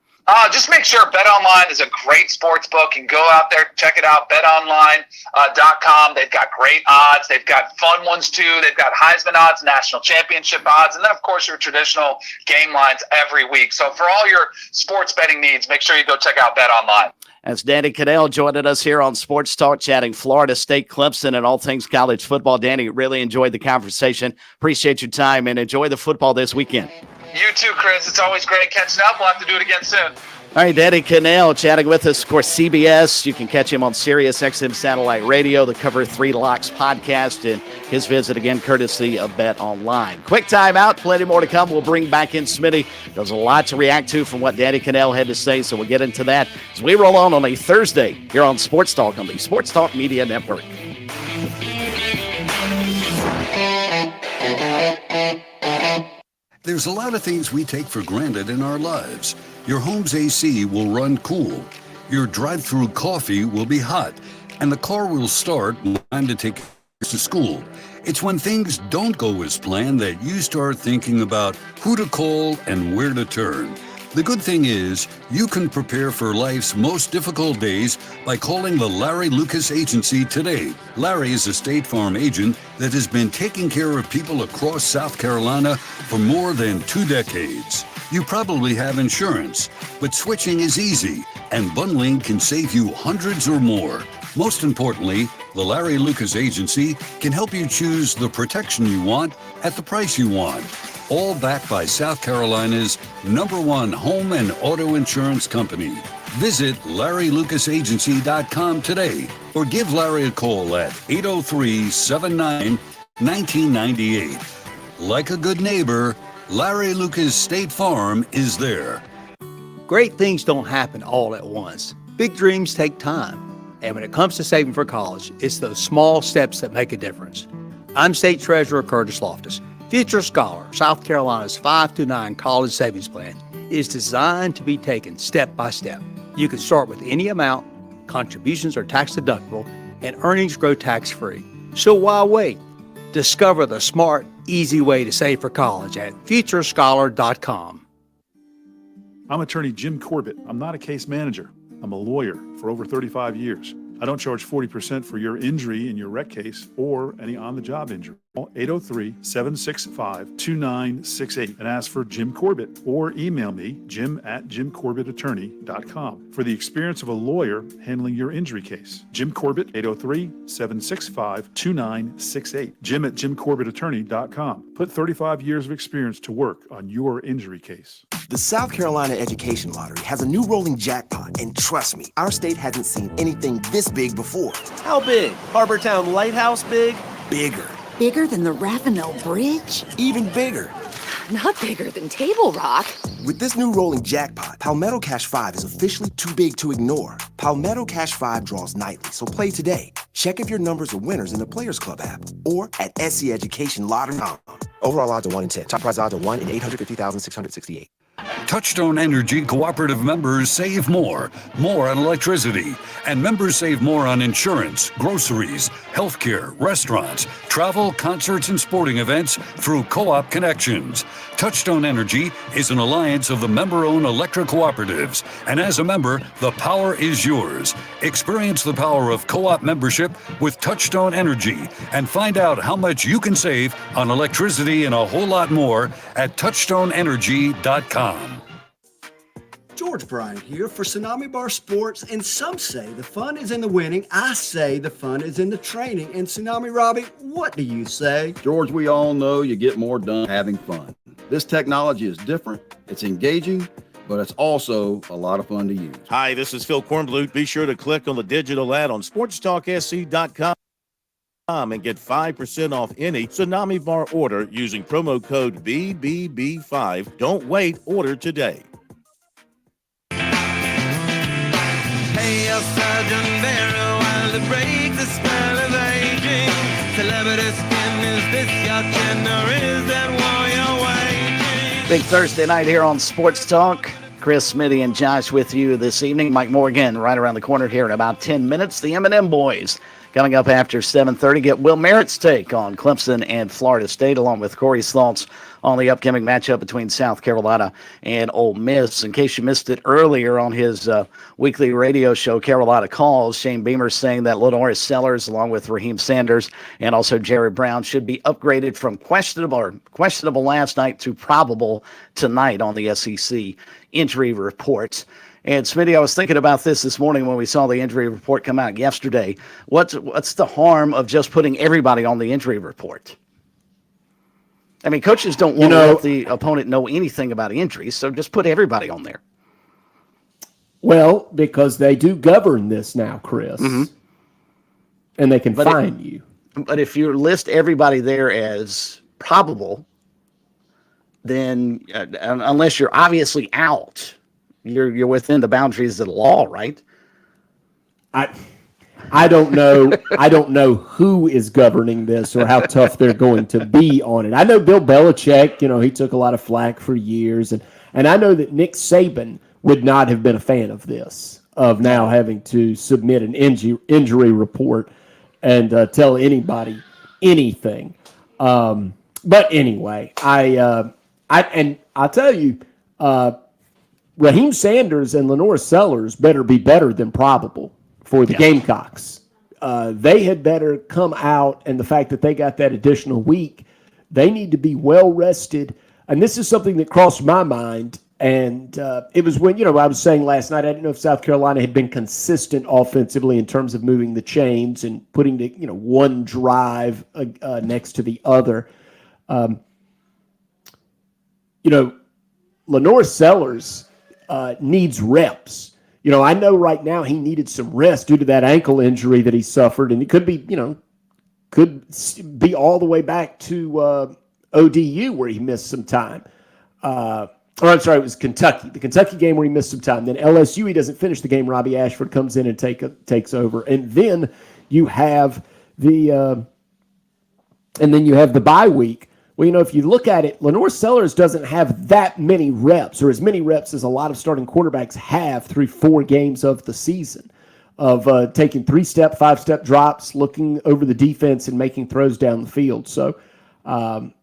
Just make sure BetOnline is a great sports book. You can go out there, check it out, betonline.com. They've got great odds. They've got fun ones, too. They've got Heisman odds, national championship odds, and then, of course, your traditional game lines every week. So for all your sports betting needs, make sure you go check out BetOnline. That's Danny Cannell joining us here on Sports Talk, chatting Florida State, Clemson, and all things college football. Danny, really enjoyed the conversation. Appreciate your time, and enjoy the football this weekend. You too, Chris. It's always great catching up. We'll have to do it again soon. All right, Danny Cannell chatting with us. Of course, CBS. You can catch him on Sirius XM Satellite Radio, the Cover 3 Locks podcast, and his visit again courtesy of Bet Online. Quick time out. Plenty more to come. We'll bring back in Smitty. There's a lot to react to from what Danny Cannell had to say, so we'll get into that as we roll on a Thursday here on Sports Talk on the Sports Talk Media Network. There's a lot of things we take for granted in our lives. Your home's AC will run cool. Your drive-through coffee will be hot. And the car will start when time to take to school. It's when things don't go as planned that you start thinking about who to call and where to turn. The good thing is, you can prepare for life's most difficult days by calling the Larry Lucas Agency today. Larry is a State Farm agent that has been taking care of people across South Carolina for more than 2 decades. You probably have insurance, but switching is easy, and bundling can save you hundreds or more. Most importantly, the Larry Lucas Agency can help you choose the protection you want at the price you want. All backed by South Carolina's #1 home and auto insurance company. Visit LarryLucasAgency.com today or give Larry a call at 803-79-1998. Like a good neighbor, Larry Lucas State Farm is there. Great things don't happen all at once. Big dreams take time. And when it comes to saving for college, it's those small steps that make a difference. I'm State Treasurer Curtis Loftus. Future Scholar, South Carolina's 5-9 college savings plan, is designed to be taken step by step. You can start with any amount, contributions are tax deductible, and earnings grow tax-free. So why wait? Discover the smart, easy way to save for college at futurescholar.com. I'm attorney Jim Corbett. I'm not a case manager. I'm a lawyer for over 35 years. I don't charge 40% for your injury in your wreck case or any on-the-job injury. Call 803-765-2968 and ask for Jim Corbett or email me, jim@jimcorbettattorney.com, for the experience of a lawyer handling your injury case. Jim Corbett, 803-765-2968. Jim@jimcorbettattorney.com. Put 35 years of experience to work on your injury case. The South Carolina Education Lottery has a new rolling jackpot, and trust me, our state hasn't seen anything this big before. How big? Harbortown Lighthouse big? Bigger. Bigger than the Ravenel Bridge? Even bigger. Not bigger than Table Rock. With this new rolling jackpot, Palmetto Cash 5 is officially too big to ignore. Palmetto Cash 5 draws nightly, so play today. Check if your numbers are winners in the Players Club app or at SCEducationLottery.com. Overall odds are 1 in 10. Top prize odds are 1 in 850,668. Touchstone Energy cooperative members save more on electricity, and members save more on insurance, groceries, healthcare, restaurants, travel, concerts, and sporting events through co-op connections. Touchstone Energy is an alliance of the member-owned electric cooperatives, and as a member, the power is yours. Experience the power of co-op membership with Touchstone Energy and find out how much you can save on electricity and a whole lot more at touchstoneenergy.com. George Bryant here for Tsunami Bar Sports, and some say the fun is in the winning. I say the fun is in the training. And Tsunami Robbie, what do you say? George, we all know you get more done having fun. This technology is different, it's engaging, but it's also a lot of fun to use. Hi, this is Phil Kornblut. Be sure to click on the digital ad on SportsTalkSC.com and get 5% off any Tsunami Bar order using promo code BBB5. Don't wait, order today. Hey, your Sergeant Barrow, while to break the spell of aging. Celebrity skin, is this your chin or is that war you're waging? Big Thursday night here on Sports Talk. Chris, Smitty, and Josh with you this evening. Mike Morgan right around the corner here in about 10 minutes. The M&M boys coming up after 7:30. Get Will Merritt's take on Clemson and Florida State, along with Corey's thoughts on the upcoming matchup between South Carolina and Ole Miss. In case you missed it earlier on his weekly radio show, Carolina Calls, Shane Beamer saying that Lenore Sellers, along with Raheem Sanders and also Jerry Brown, should be upgraded from questionable last night to probable tonight on the SEC injury reports. And Smitty, I was thinking about this morning when we saw the injury report come out yesterday. What's the harm of just putting everybody on the injury report? I mean, coaches don't want to let the opponent know anything about injuries, so just put everybody on there. Well, because they do govern this now, Chris. Mm-hmm. And they can fine you. But if you list everybody there as probable, then unless you're obviously out, you're within the boundaries of the law, right? I don't know. I don't know who is governing this or how tough they're going to be on it. I know Bill Belichick, he took a lot of flack for years. And I know that Nick Saban would not have been a fan of this, of now having to submit an injury report and tell anybody anything. But anyway, I'll tell you, Raheem Sanders and Lenore Sellers better be better than probable for the Gamecocks. They had better come out, and the fact that they got that additional week, they need to be well rested. And this is something that crossed my mind. And it was when, I was saying last night, I didn't know if South Carolina had been consistent offensively in terms of moving the chains and putting the, one drive next to the other. Lenore Sellers needs reps. I know right now he needed some rest due to that ankle injury that he suffered, and it could be, could be all the way back to ODU where he missed some time. I'm sorry, it was Kentucky. The Kentucky game where he missed some time. Then LSU, he doesn't finish the game. Robbie Ashford comes in and takes over. And then you have the bye week. Well, if you look at it, Lenore Sellers doesn't have that many reps, or as many reps as a lot of starting quarterbacks have through 4 games of the season, of taking 3-step, 5-step drops, looking over the defense, and making throws down the field. So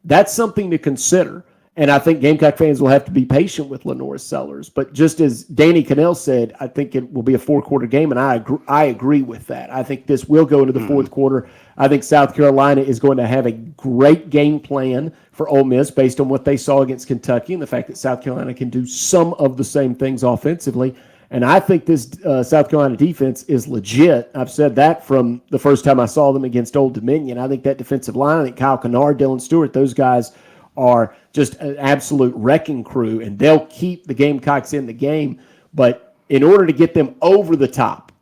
that's something to consider. And I think Gamecock fans will have to be patient with Lenore Sellers. But just as Danny Cannell said, I think it will be a 4-quarter game, and I agree with that. I think this will go into the 4th quarter. I think South Carolina is going to have a great game plan for Ole Miss based on what they saw against Kentucky and the fact that South Carolina can do some of the same things offensively. And I think this South Carolina defense is legit. I've said that from the first time I saw them against Old Dominion. I think that defensive line, I think Kyle Kennard, Dylan Stewart, those guys are just an absolute wrecking crew, and they'll keep the Gamecocks in the game. But in order to get them over the top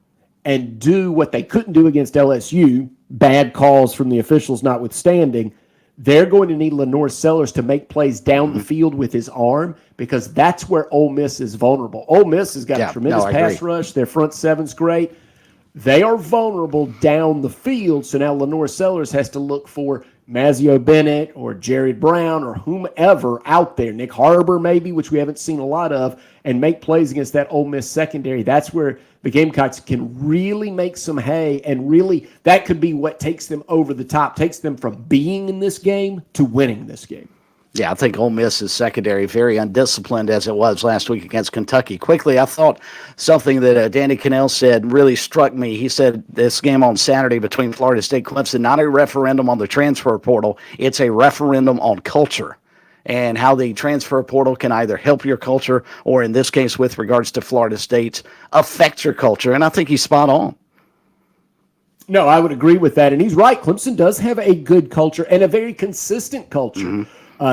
and do what they couldn't do against LSU, bad calls from the officials notwithstanding, they're going to need Lenore Sellers to make plays down the field with his arm, because that's where Ole Miss is vulnerable. Ole Miss has got a tremendous pass rush. Their front seven's great. They are vulnerable down the field, so now Lenore Sellers has to look for Mazio Bennett or Jared Brown or whomever out there, Nick Harbor maybe, which we haven't seen a lot of, and make plays against that Ole Miss secondary. That's where the Gamecocks can really make some hay, and really that could be what takes them over the top, takes them from being in this game to winning this game. Yeah, I think Ole Miss's secondary very undisciplined as it was last week against Kentucky. Quickly, I thought something that Danny Cannell said really struck me. He said this game on Saturday between Florida State and Clemson, not a referendum on the transfer portal, it's a referendum on culture and how the transfer portal can either help your culture or, in this case, with regards to Florida State, affect your culture. And I think he's spot on. No, I would agree with that. And he's right. Clemson does have a good culture and a very consistent culture. Mm-hmm.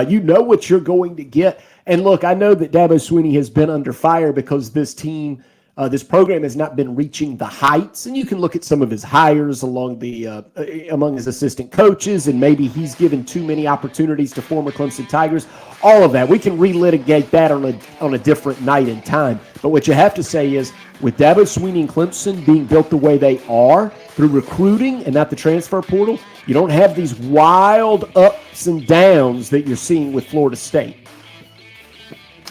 You know what you're going to get. And look, I know that Dabo Swinney has been under fire because this team, this program has not been reaching the heights. And you can look at some of his hires among his assistant coaches, and maybe he's given too many opportunities to former Clemson Tigers. All of that. We can relitigate that on a different night and time. But what you have to say is, with Dabo Swinney and Clemson being built the way they are through recruiting and not the transfer portal, you don't have these wild ups and downs that you're seeing with Florida State.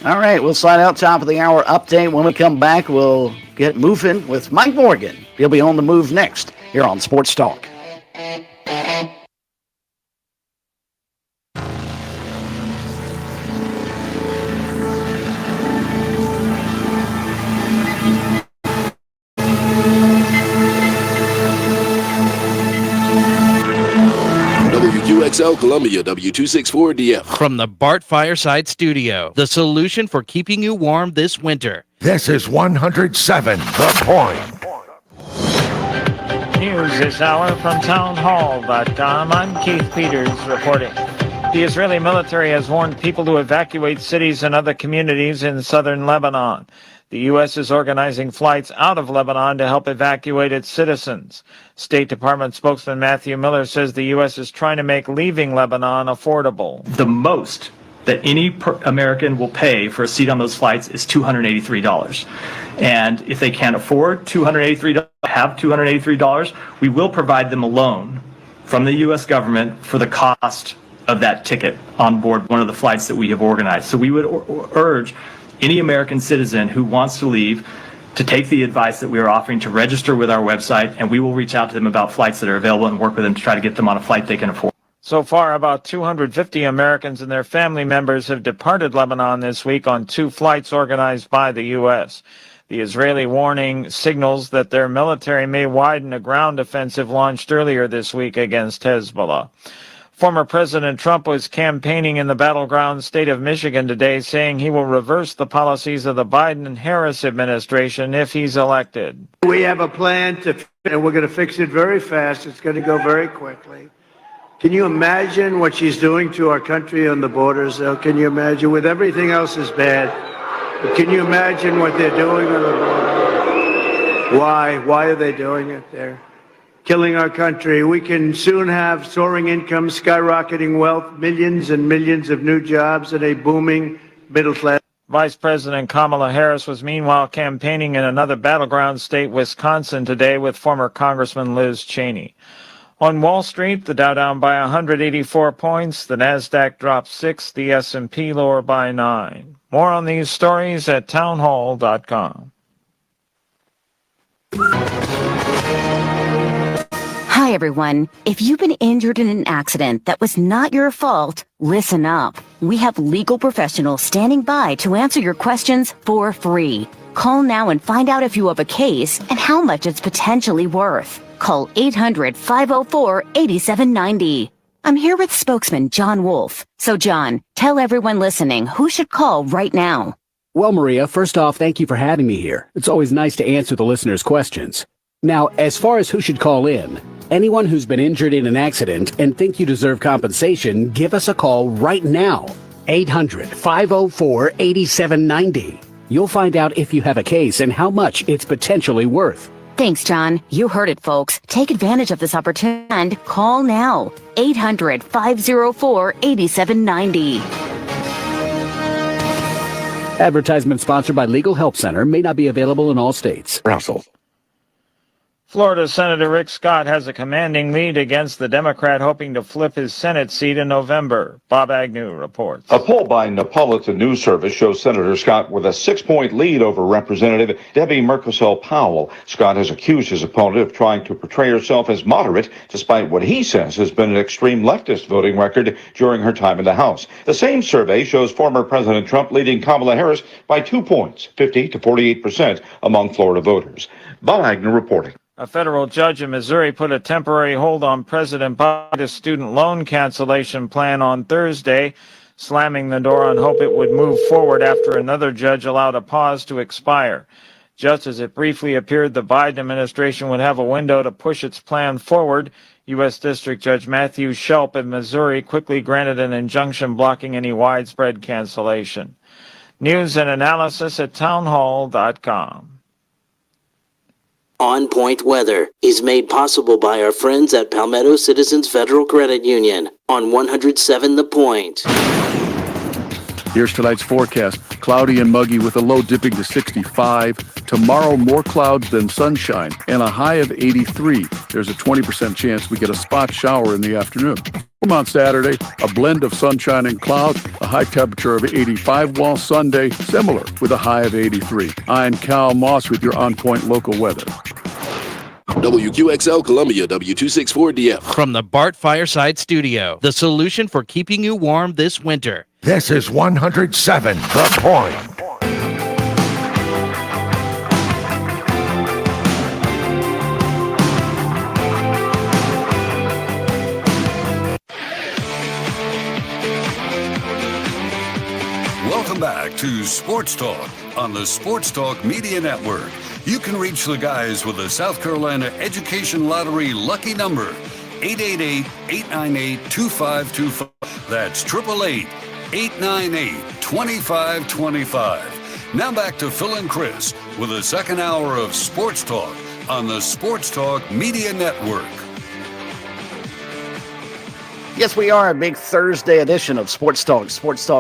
All right, we'll slide out top of the hour update. When we come back, we'll get moving with Mike Morgan. He'll be on the move next here on Sports Talk. WQXL Columbia, W264DF. From the Bart Fireside Studio, the solution for keeping you warm this winter. This is 107 The Point. News this hour from townhall.com. I'm Keith Peters reporting. The Israeli military has warned people to evacuate cities and other communities in southern Lebanon. The U.S. is organizing flights out of Lebanon to help evacuate its citizens. State Department spokesman Matthew Miller says the U.S. is trying to make leaving Lebanon affordable. The most that any American will pay for a seat on those flights is $283. And if they can't afford $283, we will provide them a loan from the U.S. government for the cost of that ticket on board one of the flights that we have organized. So we would urge any American citizen who wants to leave to take the advice that we are offering to register with our website, and we will reach out to them about flights that are available and work with them to try to get them on a flight they can afford. So far, about 250 Americans and their family members have departed Lebanon this week on 2 flights organized by the U.S. The Israeli warning signals that their military may widen a ground offensive launched earlier this week against Hezbollah. Former President Trump was campaigning in the battleground state of Michigan today, saying he will reverse the policies of the Biden and Harris administration if he's elected. We have a plan and we're going to fix it very fast. It's going to go very quickly. Can you imagine what she's doing to our country on the borders? Can you imagine? With everything else is bad. But can you imagine what they're doing on the border? Why? Why are they doing it there? killing our country. We can soon have soaring incomes, skyrocketing wealth, millions and millions of new jobs, and a booming middle class. Vice President Kamala Harris was meanwhile campaigning in another battleground state, Wisconsin, today with former Congressman Liz Cheney. On Wall Street, the Dow down by 184 points, the Nasdaq dropped 6, the S&P lower by 9. More on these stories at townhall.com. Hi, everyone. If you've been injured in an accident that was not your fault, listen up. We have legal professionals standing by to answer your questions for free. Call now and find out if you have a case and how much it's potentially worth. Call 800-504-8790. I'm here with spokesman John Wolf. So, John, tell everyone listening who should call right now. Well, Maria, first off, thank you for having me here. It's always nice to answer the listeners' questions. Now, as far as who should call in, anyone who's been injured in an accident and think you deserve compensation, give us a call right now. 800-504-8790. You'll find out if you have a case and how much it's potentially worth. Thanks, John. You heard it, folks. Take advantage of this opportunity and call now. 800-504-8790. Advertisement sponsored by Legal Help Center, may not be available in all states. Russell. Florida Senator Rick Scott has a commanding lead against the Democrat hoping to flip his Senate seat in November. Bob Agnew reports. A poll by Neapolitan News Service shows Senator Scott with a 6-point lead over Representative Debbie Mercosel Powell. Scott has accused his opponent of trying to portray herself as moderate, despite what he says has been an extreme leftist voting record during her time in the House. The same survey shows former President Trump leading Kamala Harris by 2 points, 50 to 48% among Florida voters. Bob Agnew reporting. A federal judge in Missouri put a temporary hold on President Biden's student loan cancellation plan on Thursday, slamming the door on hope it would move forward after another judge allowed a pause to expire. Just as it briefly appeared the Biden administration would have a window to push its plan forward, U.S. District Judge Matthew Shelp in Missouri quickly granted an injunction blocking any widespread cancellation. News and analysis at townhall.com. On Point Weather is made possible by our friends at Palmetto Citizens Federal Credit Union on 107 The Point. Here's tonight's forecast. Cloudy and muggy with a low dipping to 65. Tomorrow, more clouds than sunshine and a high of 83. There's a 20% chance we get a spot shower in the afternoon. On Saturday, a blend of sunshine and clouds, a high temperature of 85, while Sunday, similar with a high of 83. I'm Cal Moss with your On Point local weather. WQXL Columbia, W264DF. From the Bart Fireside Studio, the solution for keeping you warm this winter. This is 107 The Point. Welcome back to Sports Talk on the Sports Talk Media Network. You can reach the guys with the South Carolina Education Lottery lucky number, 888-898-2525. That's 888-898-2525. Now back to Phil and Chris with the second hour of Sports Talk on the Sports Talk Media Network. Yes, we are. A big Thursday edition of Sports Talk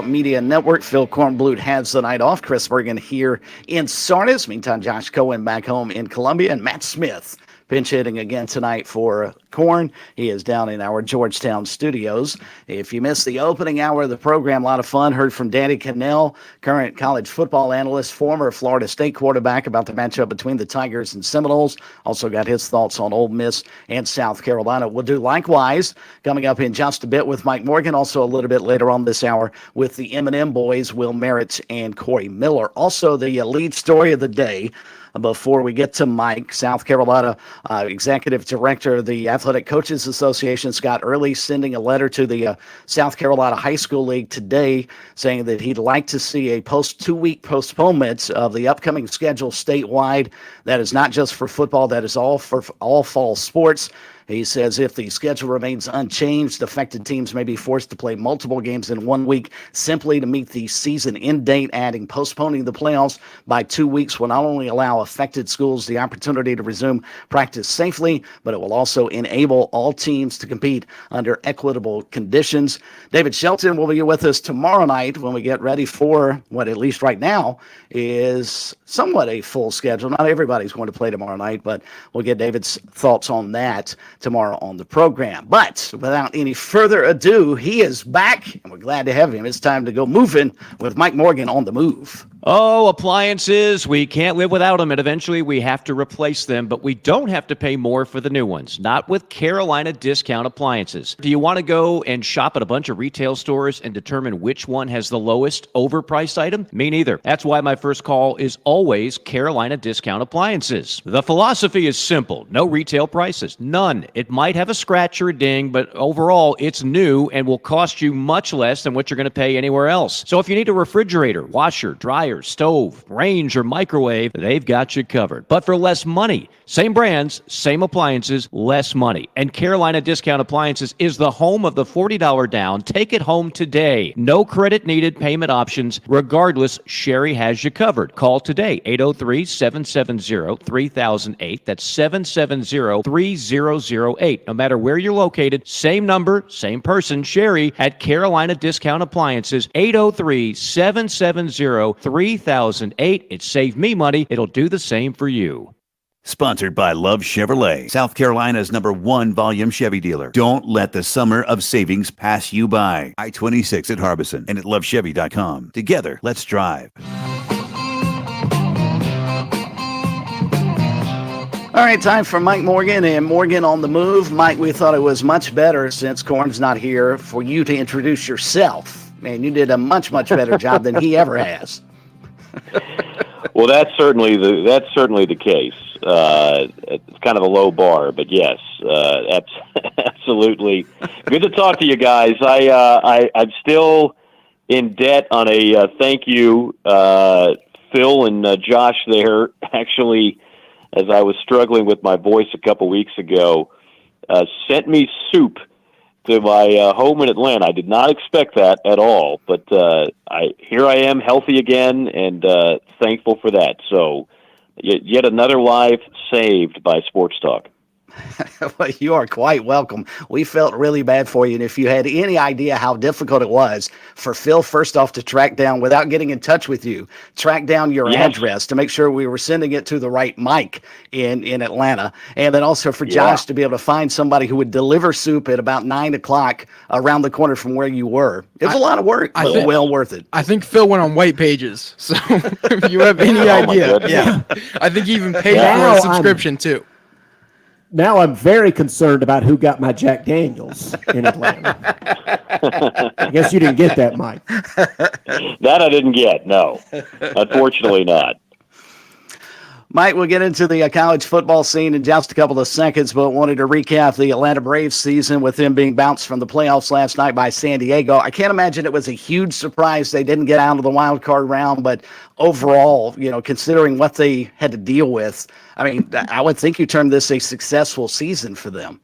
Media Network. Phil Kornblut has the night off. Chris Bergen here in Sardis. Meantime, Josh Cohen back home in Columbia. And Matt Smith pinch hitting again tonight for Korn. He is down in our Georgetown studios. If you missed the opening hour of the program, a lot of fun. Heard from Danny Cannell, current college football analyst, former Florida State quarterback, about the matchup between the Tigers and Seminoles. Also got his thoughts on Ole Miss and South Carolina. We'll do likewise coming up in just a bit with Mike Morgan. Also a little bit later on this hour with the M&M boys, Will Merritt and Corey Miller. Also the lead story of the day. Before we get to Mike, South Carolina Executive Director of the Athletic Coaches Association, Scott Early, sending a letter to the South Carolina High School League today saying that he'd like to see a 2-week postponement of the upcoming schedule statewide. That is not just for football, that is all for all fall sports. He says if the schedule remains unchanged, affected teams may be forced to play multiple games in 1 week simply to meet the season end date. Postponing the playoffs by 2 weeks will not only allow allow affected schools the opportunity to resume practice safely, but it will also enable all teams to compete under equitable conditions. David Shelton will be with us tomorrow night when we get ready for what, at least right now, is somewhat a full schedule. Not everybody's going to play tomorrow night, but we'll get David's thoughts on that tomorrow on the program. But without any further ado, he is back, and we're glad to have him. It's time to go moving with Mike Morgan on the move. Oh, appliances, we can't live without them, and eventually we have to replace them, but we don't have to pay more for the new ones. Not with Carolina Discount Appliances. Do you want to go and shop at a bunch of retail stores and determine which one has the lowest overpriced item? Me neither. That's why my first call is always Carolina Discount Appliances. The philosophy is simple. No retail prices. None. It might have a scratch or a ding, but overall it's new and will cost you much less than what you're going to pay anywhere else. So if you need a refrigerator, washer, dryer, stove, range, or microwave, they've got you covered. But for less money. Same brands, same appliances, less money. And Carolina Discount Appliances is the home of the $40 down. Take it home today. No credit needed payment options. Regardless, Sherry has you covered. Call today, 803-770-3008. That's 770-3008. No matter where you're located, same number, same person, Sherry at Carolina Discount Appliances, 803-770-3008. It saved me money. It'll do the same for you. Sponsored by Love Chevrolet, South Carolina's #1 volume Chevy dealer. Don't let the summer of savings pass you by. I-26 at Harbison and at lovechevy.com. Together, let's drive. All right, time for Mike Morgan and Morgan on the Move. Mike, we thought it was much better, since Corn's not here, for you to introduce yourself. Man, you did a much, much better job than he ever has. Well, that's certainly the case. It's kind of a low bar, but yes, absolutely. Good to talk to you guys. I'm still in debt on a thank you, Phil and Josh there. Actually, as I was struggling with my voice a couple weeks ago, sent me soup to my home in Atlanta. I did not expect that at all, but here I am, healthy again, and thankful for that. So yet another life saved by Sports Talk. Well, you are quite welcome. We felt really bad for you, and if you had any idea how difficult it was for Phil, first off, to track down, without getting in touch with you, track down your address to make sure we were sending it to the right Mike in Atlanta, and then also for Josh to be able to find somebody who would deliver soup at about 9 o'clock around the corner from where you were. It was a lot of work, but well worth it. I think Phil went on White Pages, so if you have any idea. I think he even paid for a subscription too. Now I'm very concerned about who got my Jack Daniels in Atlanta. I guess you didn't get that, Mike. That I didn't get, no. Unfortunately not. Mike, we'll get into the college football scene in just a couple of seconds, but wanted to recap the Atlanta Braves season with them being bounced from the playoffs last night by San Diego. I can't imagine it was a huge surprise they didn't get out of the wild card round, but overall, considering what they had to deal with, I mean, I would think you termed this a successful season for them.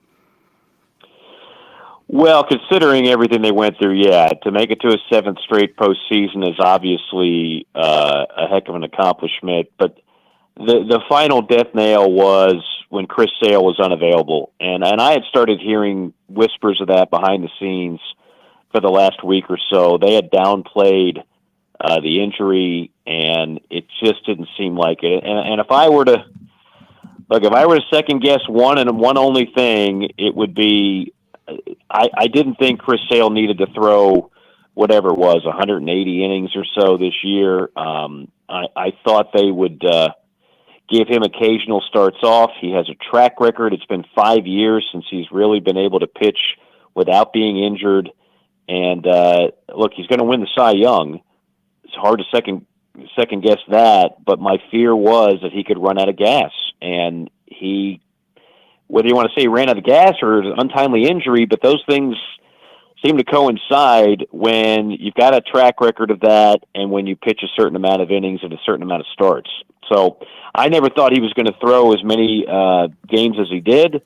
Well, considering everything they went through, to make it to a 7th straight postseason is obviously a heck of an accomplishment, but the final death nail was when Chris Sale was unavailable. And I had started hearing whispers of that behind the scenes for the last week or so. They had downplayed the injury, and it just didn't seem like it. And if I were to second guess one and one only thing, it would be I didn't think Chris Sale needed to throw whatever it was, 180 innings or so this year. I thought they would give him occasional starts off. He has a track record. It's been 5 years since he's really been able to pitch without being injured. And look, he's going to win the Cy Young. It's hard to second guess that, but my fear was that he could run out of gas. And he, whether you want to say he ran out of gas or an untimely injury, but those things seem to coincide when you've got a track record of that and when you pitch a certain amount of innings and a certain amount of starts. So I never thought he was going to throw as many games as he did,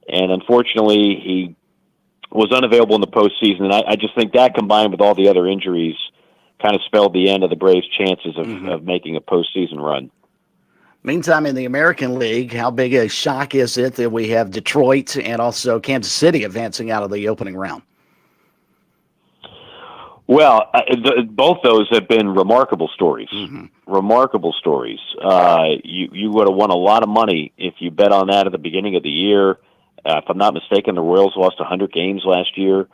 and unfortunately he was unavailable in the postseason. And I just think that, combined with all the other injuries, kind of spelled the end of the Braves' chances of making a postseason run. Meantime, in the American League, how big a shock is it that we have Detroit and also Kansas City advancing out of the opening round? Well, both those have been remarkable stories. Remarkable stories. You would have won a lot of money if you bet on that at the beginning of the year. If I'm not mistaken, the Royals lost 100 games last year.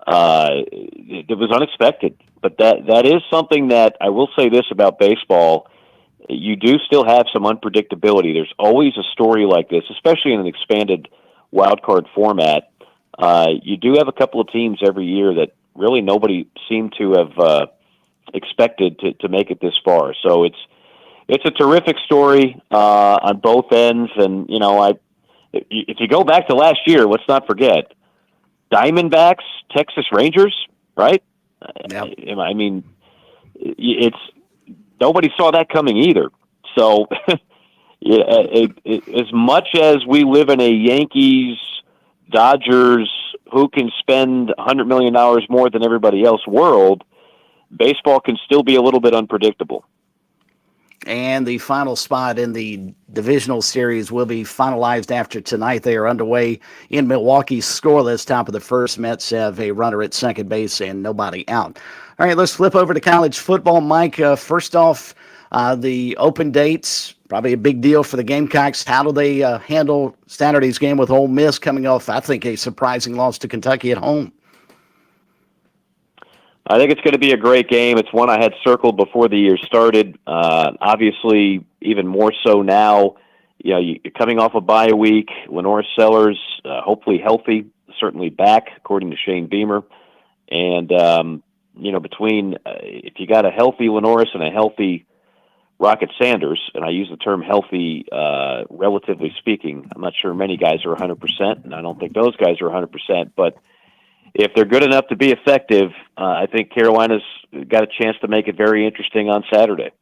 It was unexpected, but that is something that I will say this about baseball. You do still have some unpredictability. There's always a story like this, especially in an expanded wild card format. You do have a couple of teams every year that really nobody seemed to have expected to make it this far. So it's a terrific story on both ends. And if you go back to last year, let's not forget Diamondbacks, Texas Rangers, right? Yeah. I mean, it's nobody saw that coming either. So, as much as we live in a Yankees, Dodgers, who can spend $100 million more than everybody else world, baseball can still be a little bit unpredictable. And the final spot in the divisional series will be finalized after tonight. They are underway in Milwaukee, scoreless, top of the first. Mets have a runner at second base and nobody out. All right, let's flip over to college football. Mike, first off, the open dates, probably a big deal for the Gamecocks. How do they handle Saturday's game with Ole Miss coming off, I think, a surprising loss to Kentucky at home? I think it's going to be a great game. It's one I had circled before the year started. Obviously, even more so now. You're coming off a bye week. Lenora Sellers, hopefully healthy, certainly back, according to Shane Beamer. And, between if you got a healthy Lenoris and a healthy Rocket Sanders, and I use the term healthy relatively speaking, I'm not sure many guys are 100%, and I don't think those guys are 100%, but if they're good enough to be effective, I think Carolina's got a chance to make it very interesting on Saturday.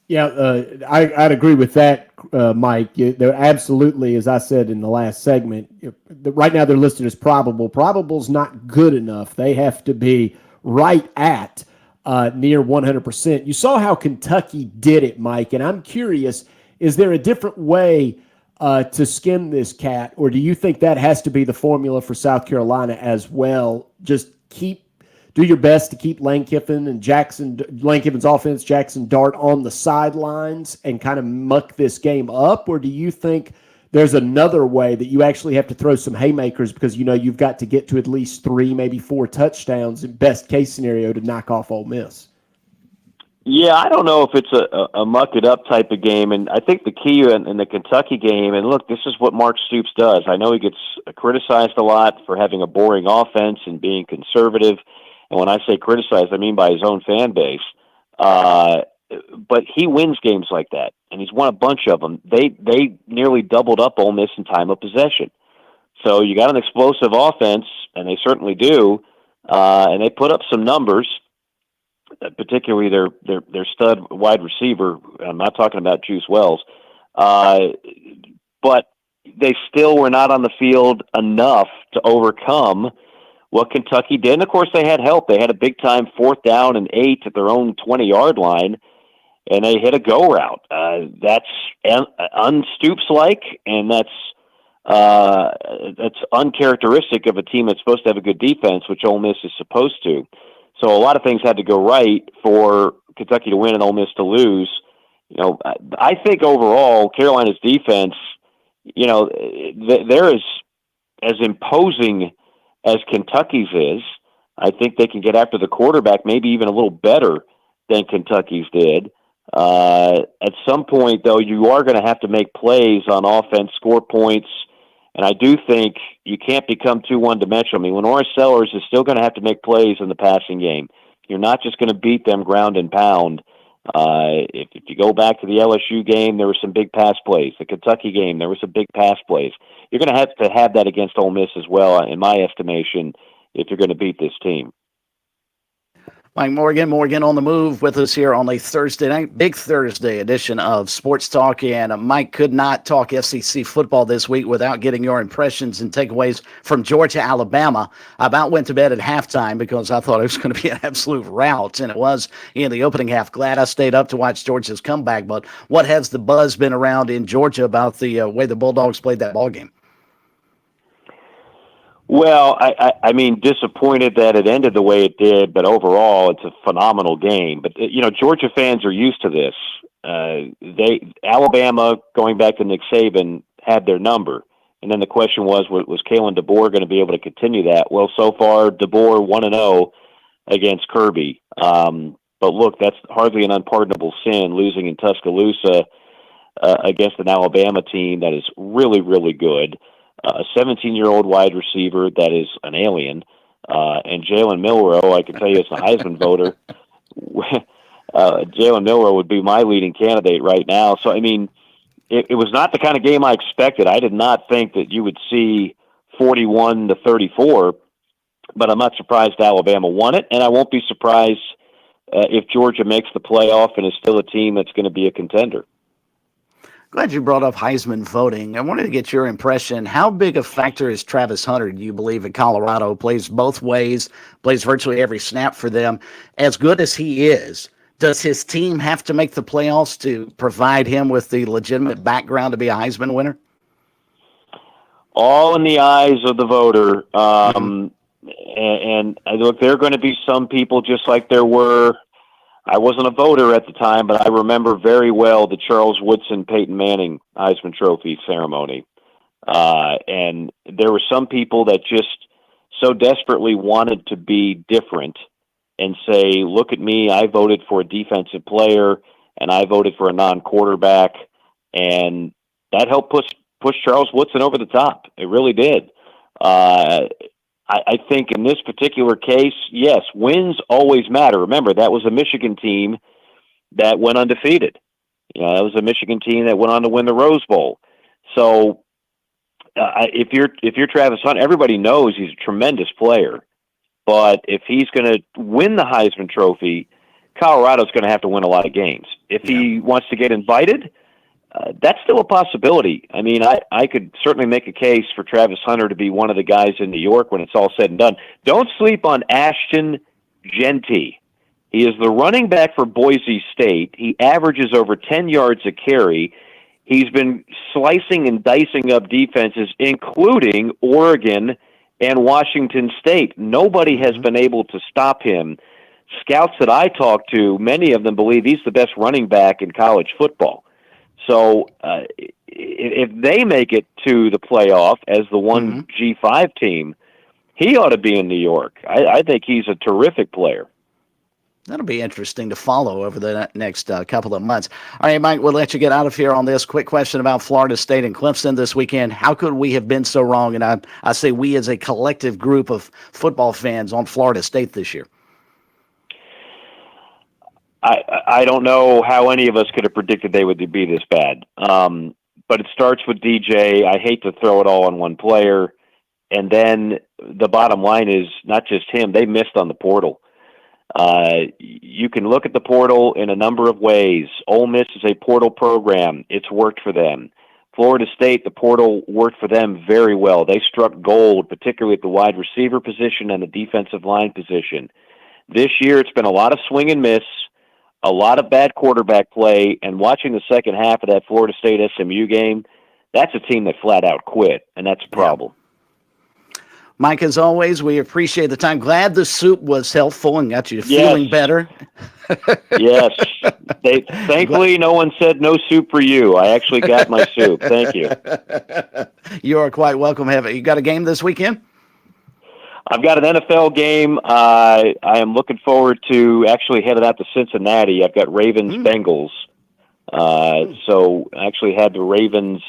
Yeah, I'd agree with that, Mike. They're absolutely, as I said in the last segment, right now they're listed as probable. Probable's not good enough. They have to be right at near 100%. You saw how Kentucky did it, Mike, and I'm curious, is there a different way to skin this cat, or do you think that has to be the formula for South Carolina as well? Just do your best to keep Lane Kiffin's offense, Jackson Dart, on the sidelines and kind of muck this game up, or do you think there's another way that you actually have to throw some haymakers because you've got to get to at least 3, maybe 4 touchdowns in best case scenario to knock off Ole Miss? Yeah, I don't know if it's a muck it up type of game, and I think the key in the Kentucky game, and look, this is what Mark Stoops does. I know he gets criticized a lot for having a boring offense and being conservative, and when I say criticized, I mean by his own fan base. But he wins games like that, and he's won a bunch of them. They nearly doubled up Ole Miss in time of possession. So you got an explosive offense, and they certainly do, and they put up some numbers. Particularly their stud wide receiver. I'm not talking about Juice Wells, but they still were not on the field enough to overcome what Kentucky did. And of course, they had help. They had a big time 4th down and 8 at their own 20-yard line, and they hit a go route. That's un-Stoops like, and that's uncharacteristic of a team that's supposed to have a good defense, which Ole Miss is supposed to. So a lot of things had to go right for Kentucky to win and Ole Miss to lose. I think overall Carolina's defense, they're as imposing as Kentucky's is. I think they can get after the quarterback, maybe even a little better than Kentucky's did. At some point, though, you are going to have to make plays on offense, score points. And I do think you can't become too one-dimensional. I mean, Lenora Sellers is still going to have to make plays in the passing game. You're not just going to beat them ground and pound. If you go back to the LSU game, there were some big pass plays. The Kentucky game, there were some big pass plays. You're going to have that against Ole Miss as well, in my estimation, if you're going to beat this team. Mike Morgan on the move with us here on a Thursday night, big Thursday edition of Sports Talk. And Mike could not talk SEC football this week without getting your impressions and takeaways from Georgia, Alabama. I about went to bed at halftime because I thought it was going to be an absolute rout, and it was in the opening half. Glad I stayed up to watch Georgia's comeback. But what has the buzz been around in Georgia about the way the Bulldogs played that ball game? Well, I mean, disappointed that it ended the way it did, but overall, it's a phenomenal game. But Georgia fans are used to this. Alabama, going back to Nick Saban, had their number, and then the question was Kalen DeBoer going to be able to continue that? Well, so far, DeBoer 1-0 against Kirby. But look, that's hardly an unpardonable sin, losing in Tuscaloosa against an Alabama team that is really, really good. A 17-year-old wide receiver that is an alien, and Jalen Milroe, I can tell you as a Heisman voter, Jalen Milroe would be my leading candidate right now. So, I mean, it was not the kind of game I expected. I did not think that you would see 41-34, but I'm not surprised Alabama won it, and I won't be surprised if Georgia makes the playoff and is still a team that's going to be a contender. Glad you brought up Heisman voting. I wanted to get your impression. How big a factor is Travis Hunter, do you believe, in Colorado? Plays both ways, plays virtually every snap for them. As good as he is, does his team have to make the playoffs to provide him with the legitimate background to be a Heisman winner? All in the eyes of the voter. And look, there are going to be some people, just like there were. I wasn't a voter at the time, but I remember very well the Charles Woodson, Peyton Manning Heisman Trophy ceremony. And there were some people that just so desperately wanted to be different and say, look at me, I voted for a defensive player and I voted for a non-quarterback. And that helped push Charles Woodson over the top. It really did. I think in this particular case, yes, wins always matter. Remember, that was a Michigan team that went undefeated. That was a Michigan team that went on to win the Rose Bowl. So if you're Travis Hunter, everybody knows he's a tremendous player. But if he's going to win the Heisman Trophy, Colorado's going to have to win a lot of games. If he wants to get invited, that's still a possibility. I mean, I could certainly make a case for Travis Hunter to be one of the guys in New York when it's all said and done. Don't sleep on Ashton Genty. He is the running back for Boise State. He averages over 10 yards a carry. He's been slicing and dicing up defenses, including Oregon and Washington State. Nobody has been able to stop him. Scouts that I talk to, many of them believe he's the best running back in college football. So if they make it to the playoff as the 1G5 team, he ought to be in New York. I think he's a terrific player. That'll be interesting to follow over the next couple of months. All right, Mike, we'll let you get out of here on this. Quick question about Florida State and Clemson this weekend. How could we have been so wrong? And I say we as a collective group of football fans on Florida State this year. I don't know how any of us could have predicted they would be this bad. But it starts with DJ. I hate to throw it all on one player. And then the bottom line is not just him. They missed on the portal. You can look at the portal in a number of ways. Ole Miss is a portal program. It's worked for them. Florida State, the portal worked for them very well. They struck gold, particularly at the wide receiver position and the defensive line position. This year, it's been a lot of swing and miss, a lot of bad quarterback play, and watching the second half of that Florida State SMU game, that's a team that flat out quit, and that's a problem. Mike, as always, we appreciate the time. Glad the soup was helpful and got you feeling better. Yes. Thankfully, no one said no soup for you. I actually got my soup. Thank you. You are quite welcome. You got a game this weekend? I've got an NFL game. I am looking forward to actually headed out to Cincinnati. I've got Ravens-Bengals. So I actually had the Ravens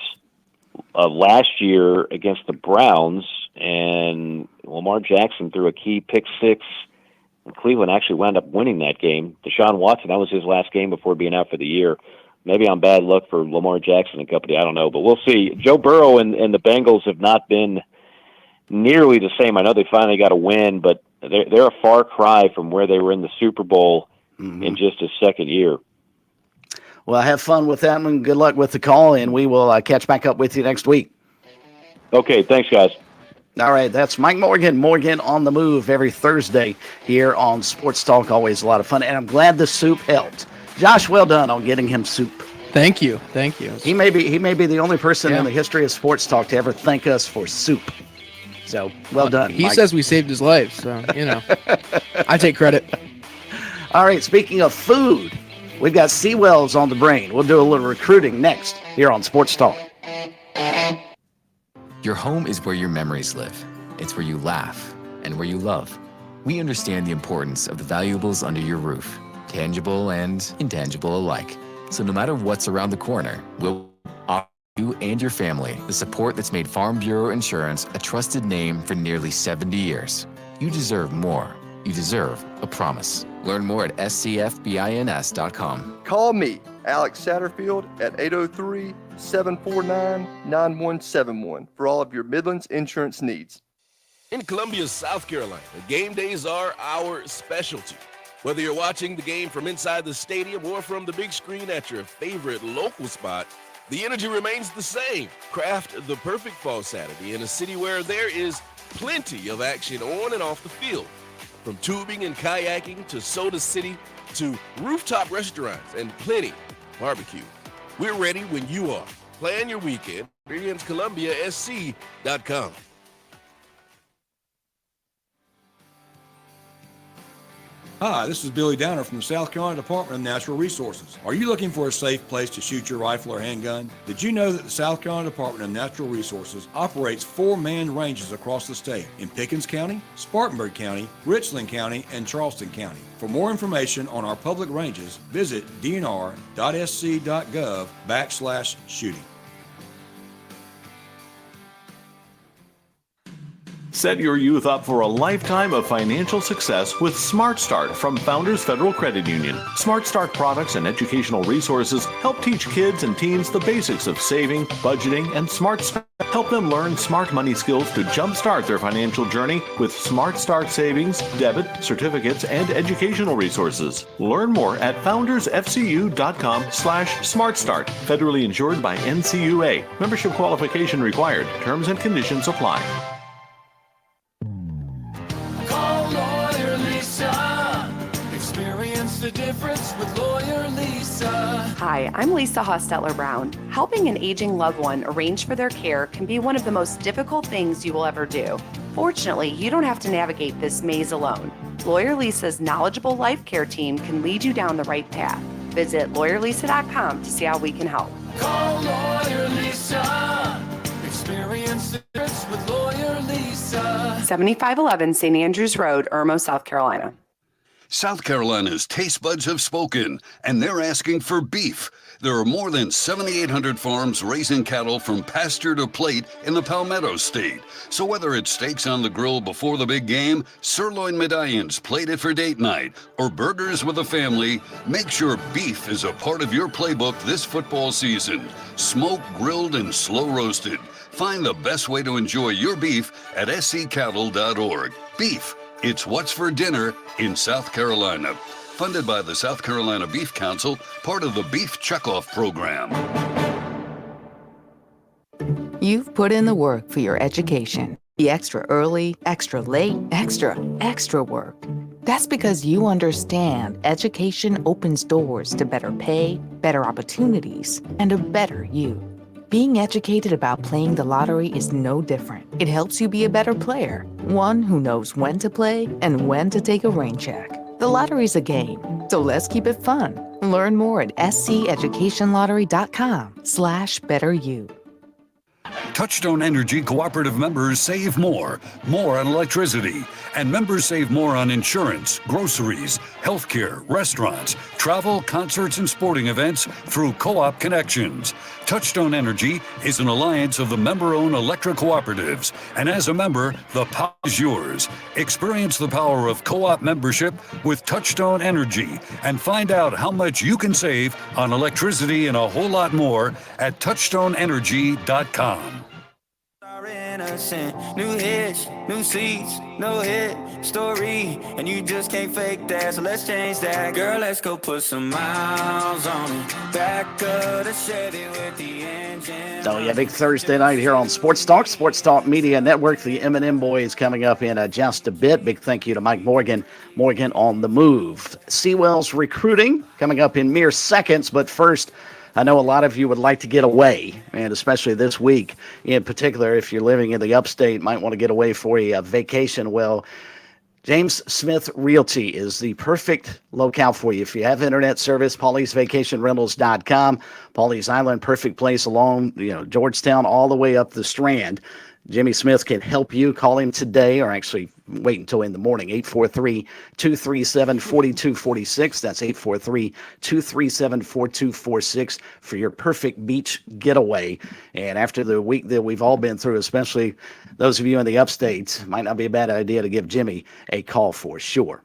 last year against the Browns, and Lamar Jackson threw a key pick six, and Cleveland actually wound up winning that game. Deshaun Watson, that was his last game before being out for the year. Maybe I'm bad luck for Lamar Jackson and company. I don't know, but we'll see. Joe Burrow and the Bengals have not been nearly the same. I know they finally got a win, but they're a far cry from where they were in the Super Bowl in just his second year. Well, have fun with that one. Good luck with the call, and we will catch back up with you next week. Okay, thanks, guys. All right, that's Mike Morgan. Morgan on the move every Thursday here on Sports Talk. Always a lot of fun, and I'm glad the soup helped. Josh, well done on getting him soup. Thank you. He may be the only person in the history of Sports Talk to ever thank us for soup. So, well done, He Mike. says we saved his life, so, I take credit. All right, speaking of food, we've got Seawells on the brain. We'll do a little recruiting next here on Sports Talk. Your home is where your memories live. It's where you laugh and where you love. We understand the importance of the valuables under your roof, tangible and intangible alike. So no matter what's around the corner, we'll offer you and your family the support that's made Farm Bureau Insurance a trusted name for nearly 70 years. You deserve more. You deserve a promise. Learn more at scfbins.com. Call me, Alex Satterfield, at 803-749-9171 for all of your Midlands insurance needs. In Columbia, South Carolina, game days are our specialty. Whether you're watching the game from inside the stadium or from the big screen at your favorite local spot, the energy remains the same. Craft the perfect fall Saturday in a city where there is plenty of action on and off the field. From tubing and kayaking to Soda City to rooftop restaurants and plenty barbecue. We're ready when you are. Plan your weekend. Experience ColumbiaSC.com. Hi, this is Billy Downer from the South Carolina Department of Natural Resources. Are you looking for a safe place to shoot your rifle or handgun? Did you know that the South Carolina Department of Natural Resources operates 4 manned ranges across the state in Pickens County, Spartanburg County, Richland County, and Charleston County? For more information on our public ranges, visit dnr.sc.gov/shooting. Set your youth up for a lifetime of financial success with Smart Start from Founders Federal Credit Union. Smart Start products and educational resources help teach kids and teens the basics of saving, budgeting, and Smart Start. Help them learn smart money skills to jumpstart their financial journey with Smart Start savings, debit, certificates, and educational resources. Learn more at foundersfcu.com/smartstart. Federally insured by NCUA. Membership qualification required. Terms and conditions apply. Experience the difference with Lawyer Lisa. Hi, I'm Lisa Hostetler-Brown. Helping an aging loved one arrange for their care can be one of the most difficult things you will ever do. Fortunately, you don't have to navigate this maze alone. Lawyer Lisa's knowledgeable life care team can lead you down the right path. Visit lawyerlisa.com to see how we can help. Call Lawyer Lisa. Experience the difference with Lawyer Lisa. 7511 St. Andrews Road, Irmo, South Carolina. South Carolina's taste buds have spoken, and they're asking for beef. There are more than 7,800 farms raising cattle from pasture to plate in the Palmetto State. So whether it's steaks on the grill before the big game, sirloin medallions plated for date night, or burgers with a family, make sure beef is a part of your playbook this football season. Smoked, grilled, and slow roasted. Find the best way to enjoy your beef at sccattle.org. Beef. It's what's for dinner in South Carolina. Funded by the South Carolina Beef Council, part of the Beef Checkoff program. You've put in the work for your education. The extra early, extra late, extra work. That's because you understand education opens doors to better pay, better opportunities, and a better you. Being educated about playing the lottery is no different. It helps you be a better player, one who knows when to play and when to take a rain check. The lottery's a game, so let's keep it fun. Learn more at sceducationlottery.com/betteryou. Touchstone Energy Cooperative members save more on electricity, and members save more on insurance, groceries, healthcare, restaurants, travel, concerts, and sporting events through Co-op Connections. Touchstone Energy is an alliance of the member-owned electric cooperatives, and as a member, the power is yours. Experience the power of co-op membership with Touchstone Energy and find out how much you can save on electricity and a whole lot more at touchstoneenergy.com. In a dancing. New hits, new seats, no hit story. And you just can't fake that, so let's change that. Girl, let's go put some miles on it. Back of the Chevy with the engine. So, yeah, big Thursday night here on Sports Talk Media Network. The M&M Boys coming up in just a bit. Big thank you to Mike Morgan on the move. Seawell's recruiting coming up in mere seconds, but first, I know a lot of you would like to get away, and especially this week in particular, if you're living in the upstate, might want to get away for a vacation. Well, James Smith Realty is the perfect locale for you. If you have internet service, Paulie'sVacationRentals.com. Pawleys Island, perfect place along, Georgetown all the way up the Strand. Jimmy Smith can help you. Call him today, or actually wait until in the morning, 843-237-4246. That's 843-237-4246 for your perfect beach getaway. And after the week that we've all been through, especially those of you in the upstate, might not be a bad idea to give Jimmy a call for sure.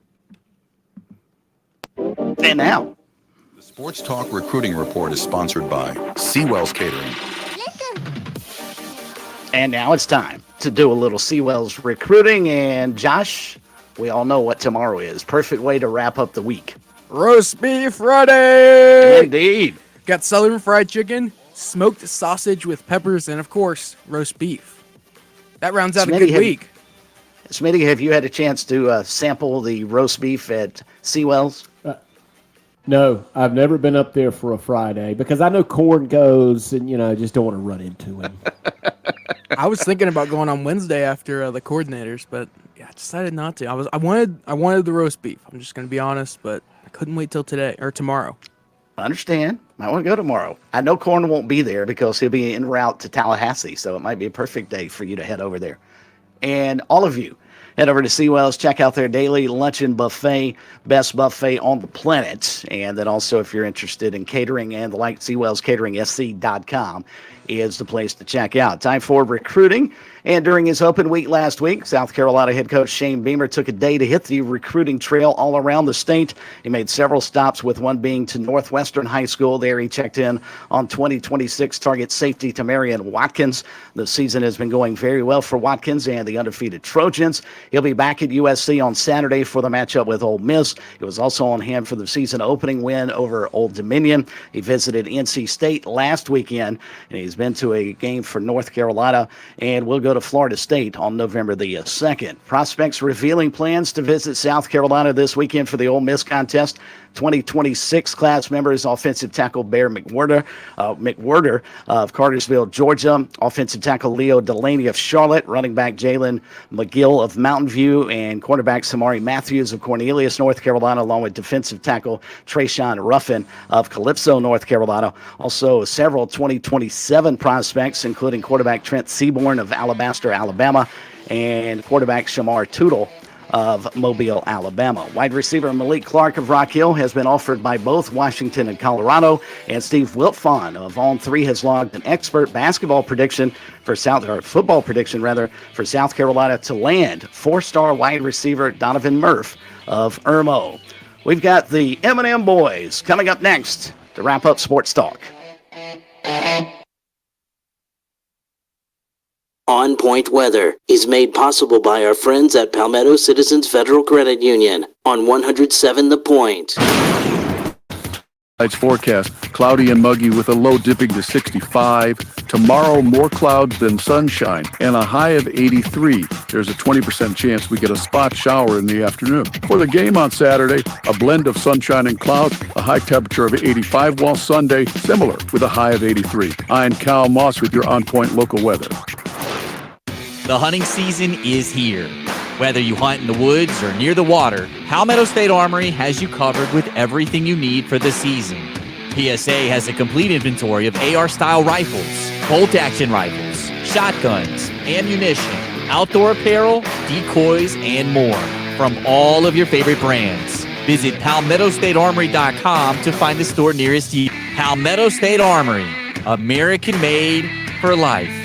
And now, the Sports Talk Recruiting Report is sponsored by Seawell's Catering. And now it's time to do a little Seawell's recruiting. And Josh, we all know what tomorrow is. Perfect way to wrap up the week. Roast Beef Friday! Indeed. Got Southern fried chicken, smoked sausage with peppers, and of course, roast beef. That rounds out a good week. Smitty, have you had a chance to sample the roast beef at Seawell's? No, I've never been up there for a Friday because I know Corn goes and, I just don't want to run into him. I was thinking about going on Wednesday after the coordinators, but I decided not to. I wanted the roast beef. I'm just going to be honest, but I couldn't wait till today or tomorrow. I understand. I want to go tomorrow. I know Corn won't be there because he'll be en route to Tallahassee, so it might be a perfect day for you to head over there. And all of you, head over to Seawell's, check out their daily luncheon buffet, best buffet on the planet. And then also, if you're interested in catering and the like, SeawellsCateringSC.com is the place to check out. Time for recruiting. And during his open week last week, South Carolina head coach Shane Beamer took a day to hit the recruiting trail all around the state. He made several stops, with one being to Northwestern High School. There he checked in on 2026 target safety Tamarian Watkins. The season has been going very well for Watkins and the undefeated Trojans. He'll be back at USC on Saturday for the matchup with Ole Miss. He was also on hand for the season opening win over Old Dominion. He visited NC State last weekend, and he's been to a game for North Carolina, and will go to Florida State on November the 2nd. Prospects revealing plans to visit South Carolina this weekend for the Ole Miss contest. 2026 class members, offensive tackle Bear McWhirter of Cartersville, Georgia, offensive tackle Leo Delaney of Charlotte, running back Jalen McGill of Mountain View, and quarterback Samari Matthews of Cornelius, North Carolina, along with defensive tackle Trayshawn Ruffin of Calypso, North Carolina. Also, several 2027 prospects, including quarterback Trent Seaborn of Alabaster, Alabama, and quarterback Shamar Tootle of Mobile, Alabama. Wide receiver Malik Clark of Rock Hill has been offered by both Washington and Colorado, and Steve Wiltfon of On 3 has logged an expert football prediction for South Carolina to land four-star wide receiver Donovan Murph of Irmo. We've got the M&M Boys coming up next to wrap up Sports Talk. On Point Weather is made possible by our friends at Palmetto Citizens Federal Credit Union on 107 The Point. Tonight's forecast, cloudy and muggy with a low dipping to 65. Tomorrow, more clouds than sunshine and a high of 83. There's a 20% chance we get a spot shower in the afternoon. For the game on Saturday, a blend of sunshine and clouds, a high temperature of 85, while Sunday, similar with a high of 83. I'm Cal Moss with your On Point local weather. The hunting season is here. Whether you hunt in the woods or near the water, Palmetto State Armory has you covered with everything you need for the season. PSA has a complete inventory of AR-style rifles, bolt-action rifles, shotguns, ammunition, outdoor apparel, decoys, and more from all of your favorite brands. Visit PalmettoStateArmory.com to find the store nearest you. Palmetto State Armory, American-made for life.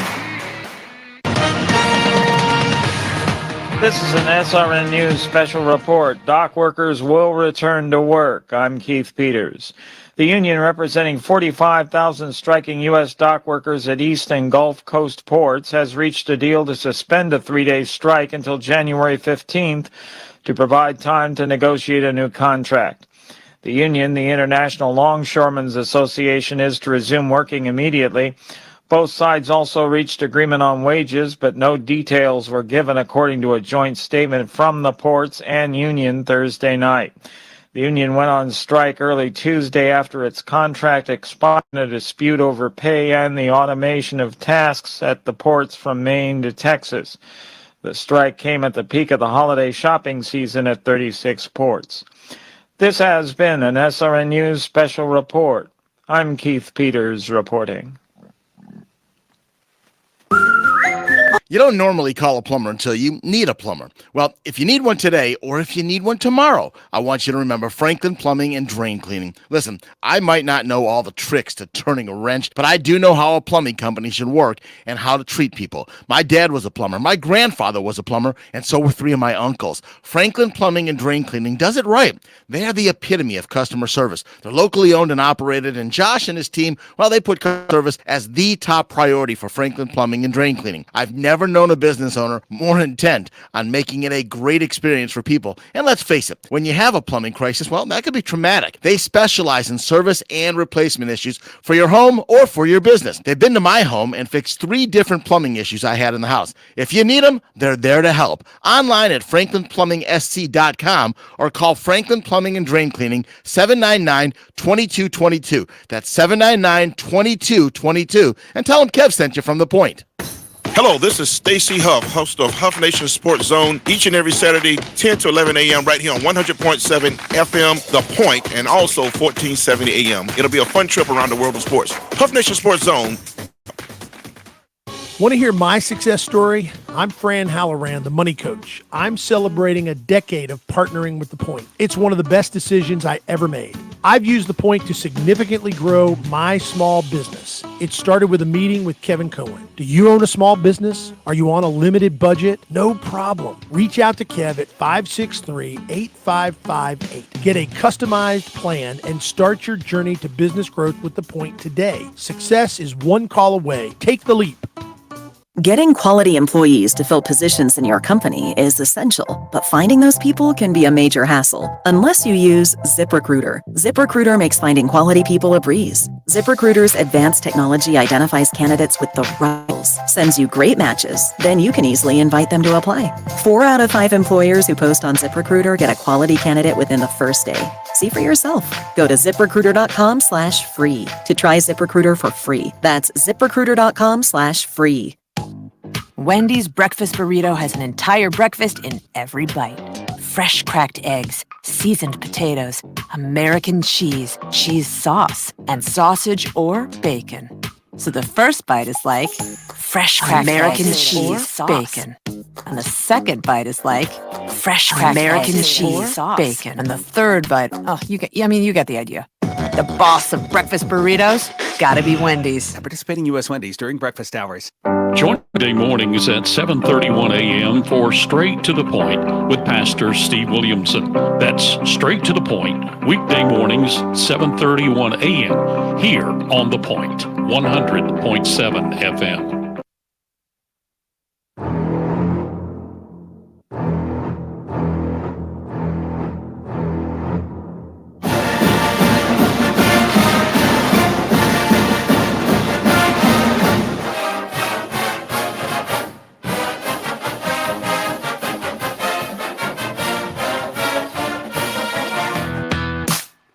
This is an SRN News special report. Dock workers will return to work. I'm Keith Peters. The union, representing 45,000 striking U.S. dock workers at East and Gulf Coast ports, has reached a deal to suspend a 3-day strike until January 15th to provide time to negotiate a new contract. The union, the International Longshoremen's Association, is to resume working immediately. Both sides also reached agreement on wages, but no details were given, according to a joint statement from the ports and union Thursday night. The union went on strike early Tuesday after its contract expired in a dispute over pay and the automation of tasks at the ports from Maine to Texas. The strike came at the peak of the holiday shopping season at 36 ports. This has been an SRN News special report. I'm Keith Peters reporting. You don't normally call a plumber until you need a plumber. Well, if you need one today or if you need one tomorrow, I want you to remember Franklin Plumbing and Drain Cleaning. Listen, I might not know all the tricks to turning a wrench, but I do know how a plumbing company should work and how to treat people. My dad was a plumber. My grandfather was a plumber, and so were 3 of my uncles. Franklin Plumbing and Drain Cleaning does it right. They are the epitome of customer service. They're locally owned and operated, and Josh and his team, well, they put customer service as the top priority for Franklin Plumbing and Drain Cleaning. I've never known a business owner more intent on making it a great experience for people. And let's face it, when you have a plumbing crisis, well, that could be traumatic. They specialize in service and replacement issues for your home or for your business. They've been to my home and fixed 3 different plumbing issues I had in the house. If you need them, they're there to help. Online at franklinplumbing.sc.com or call Franklin Plumbing and Drain Cleaning 799-2222. That's 799-2222. And tell them Kev sent you from The Point. Hello, this is Stacy Huff, host of Huff Nation Sports Zone, each and every Saturday, 10 to 11 a.m. right here on 100.7 FM, The Point, and also 1470 a.m. It'll be a fun trip around the world of sports. Huff Nation Sports Zone. Want to hear my success story? I'm Fran Halloran, the money coach. I'm celebrating a decade of partnering with The Point. It's one of the best decisions I ever made. I've used The Point to significantly grow my small business. It started with a meeting with Kevin Cohen. Do you own a small business? Are you on a limited budget? No problem. Reach out to Kev at 563-8558. Get a customized plan and start your journey to business growth with The Point today. Success is one call away. Take the leap. Getting quality employees to fill positions in your company is essential, but finding those people can be a major hassle unless you use ZipRecruiter. ZipRecruiter makes finding quality people a breeze. ZipRecruiter's advanced technology identifies candidates with the right roles, sends you great matches, then you can easily invite them to apply. 4 out of 5 employers who post on ZipRecruiter get a quality candidate within the first day. See for yourself. Go to ZipRecruiter.com/free to try ZipRecruiter for free. That's ZipRecruiter.com/free. Wendy's breakfast burrito has an entire breakfast in every bite. Fresh cracked eggs, seasoned potatoes, American cheese, cheese sauce, and sausage or bacon. So the first bite is like fresh cracked American cheese, bacon. And the second bite is like fresh cracked American cheese, bacon. And the third bite, you get the idea. The boss of breakfast burritos, gotta be Wendy's. Participating U.S. Wendy's during breakfast hours. Join Monday mornings at 7:31 a.m. for Straight to the Point with Pastor Steve Williamson. That's Straight to the Point, weekday mornings, 7:31 a.m. here on The Point, 100.7 FM.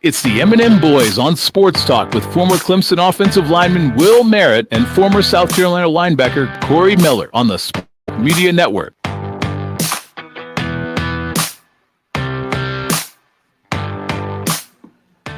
It's the M&M Boys on Sports Talk with former Clemson offensive lineman Will Merritt and former South Carolina linebacker Corey Miller on the Sports Media Network.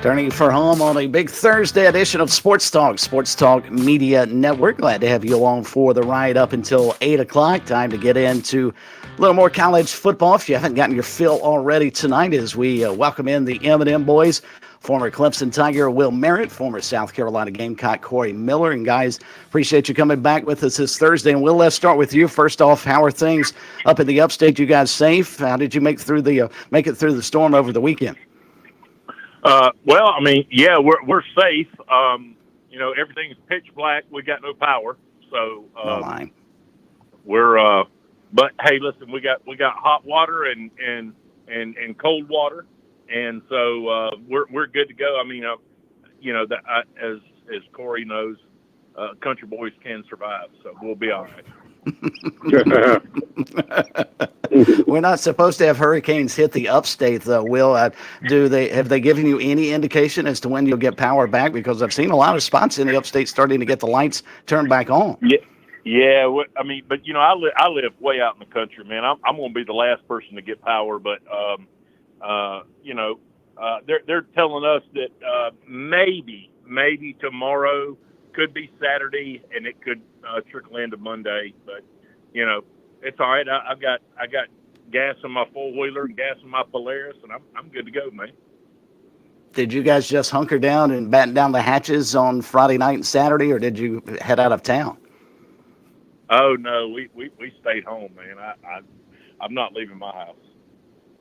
Turning for home on a big Thursday edition of Sports Talk Media Network. Glad to have you along for the ride up until 8 o'clock. Time to get into a little more college football. If you haven't gotten your fill already tonight, as we welcome in the M&M Boys, former Clemson Tiger Will Merritt, former South Carolina Gamecock Corey Miller. And guys, appreciate you coming back with us this Thursday. And Will, let's start with you. First off, how are things up in the upstate? You guys safe? How did you make it through the storm over the weekend? Well, I mean, yeah, we're safe. Everything's pitch black. We got no power, so we're. But hey, listen, we got hot water and cold water, and so we're good to go. I mean, as Corey knows, country boys can survive, so we'll be all right. We're not supposed to have hurricanes hit the upstate, though. Will, have they given you any indication as to when you'll get power back? Because I've seen a lot of spots in the upstate starting to get the lights turned back on. Yeah. I mean, but I live way out in the country, man. I'm going to be the last person to get power, but they're telling us that maybe tomorrow, could be Saturday, and it could trickle into Monday. But it's all right. I got gas in my 4-wheeler, gas in my Polaris, and I'm good to go, man. Did you guys just hunker down and batten down the hatches on Friday night and Saturday, or did you head out of town? Oh no, we stayed home, man. I'm not leaving my house.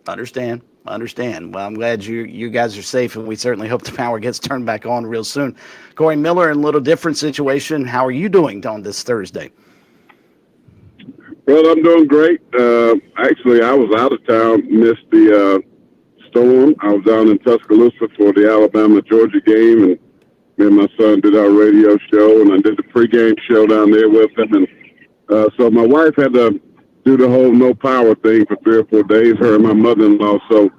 Understand. Well, I'm glad you guys are safe, and we certainly hope the power gets turned back on real soon. Corey Miller, in a little different situation. How are you doing on this Thursday? Well, I'm doing great. Actually, I was out of town, missed the storm. I was down in Tuscaloosa for the Alabama-Georgia game, and me and my son did our radio show, and I did the pregame show down there with him. And so my wife had to do the whole no power thing for 3 or 4 days, her and my mother-in-law. So,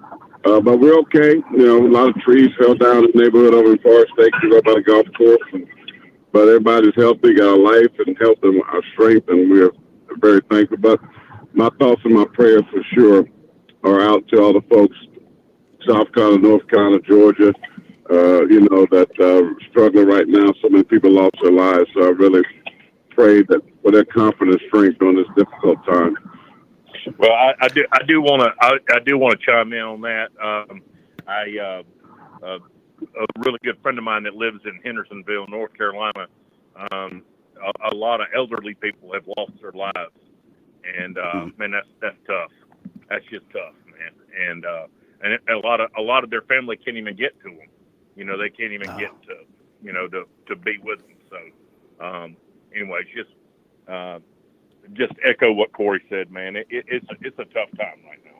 but we're okay. A lot of trees fell down in the neighborhood over in Forest Station, over by the golf course. But everybody's healthy, got our life and health and our strength, and we're very thankful. But my thoughts and my prayers for sure are out to all the folks, South Carolina, North Carolina, Georgia, that are struggling right now. So many people lost their lives. So I really pray that for their confidence, strength during this difficult time. Well, I do want to chime in on that. A really good friend of mine that lives in Hendersonville, North Carolina. A lot of elderly people have lost their lives, and man, that's tough. That's just tough, man. And a lot of their family can't even get to them. They can't even get to be with them. So, anyways, just echo what Corey said, man. It's a tough time right now.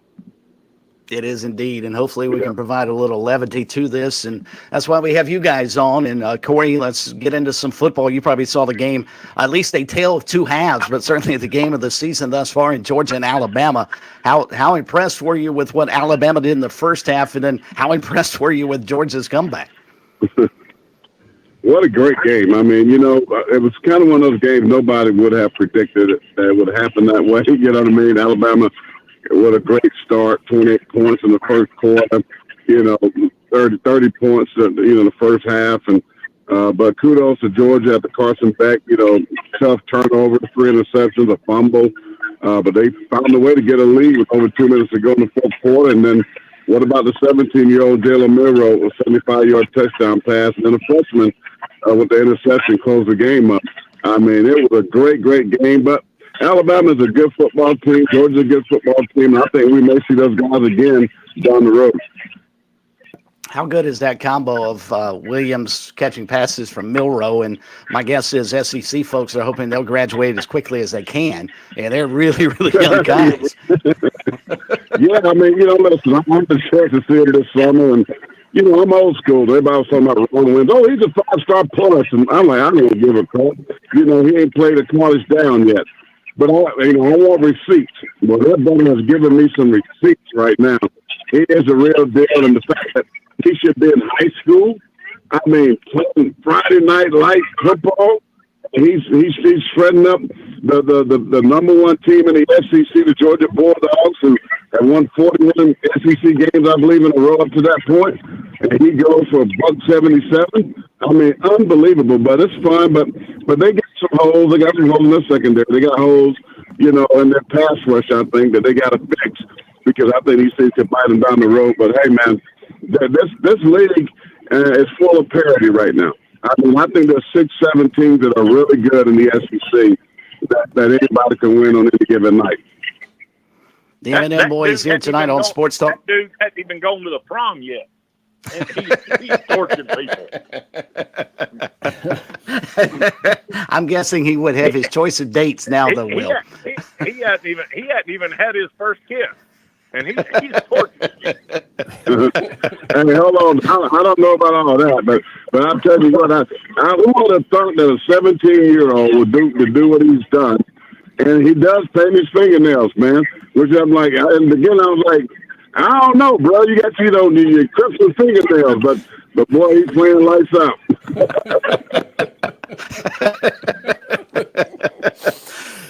It is indeed, and hopefully we can provide a little levity to this, and that's why we have you guys on. And Corey, let's get into some football. You probably saw the game, at least a tale of two halves, but certainly the game of the season thus far in Georgia and Alabama. How impressed were you with what Alabama did in the first half, and then how impressed were you with Georgia's comeback? What a great game. I mean, it was kind of one of those games nobody would have predicted that it would happen that way. You know what I mean? Alabama, what a great start, 28 points in the first quarter, 30 points, the first half. And but kudos to Georgia at the Carson Beck, tough turnover, 3 interceptions, a fumble. But they found a way to get a lead with over 2 minutes to go in the fourth quarter. And then what about the 17-year-old Jalen Milroe with a 75-yard touchdown pass, and then a freshman with the interception closed the game up. I mean, it was a great, great game. But Alabama's a good football team. Georgia's a good football team. And I think we may see those guys again down the road. How good is that combo of Williams catching passes from Milroe? And my guess is SEC folks are hoping they'll graduate as quickly as they can. And they're really, really young guys. Yeah, I mean, listen, I'm the chance to see him this summer. And, I'm old school. Everybody was talking about Ron Williams. Oh, he's a 5-star plus. And I'm like, I don't give a crap. He ain't played a college down yet. But, I want receipts. Well, that brother has given me some receipts right now. He is a real deal. And the fact that he should be in high school, I mean, playing Friday night light football, he's shredding up the number one team in the SEC, the Georgia Bulldogs, who have won 41 SEC games, I believe, in a row up to that point. And he goes for $177. I mean, unbelievable. But it's fun. But they got some holes. They got some holes in their secondary. They got holes, in their pass rush, I think, that they got to fix, because I think these things can bite them down the road. But, hey, man, this league is full of parity right now. I mean, I think there's 6, 7 teams that are really good in the SEC that anybody can win on any given night. The M&M boys here tonight on Sports Talk. That dude hasn't even gone to the prom yet. And he's torching people. I'm guessing he would have his choice of dates now, though, Will. He hadn't even had his first kiss, and he's torching people. Hey, hold on. I don't know about all that, but I'll tell you what. Who would have thought that a 17-year-old would do what he's done? And he does paint his fingernails, man. Which I'm like, and again, I was like, I don't know, bro. You got your crimson fingernails, but boy, he's playing lights out.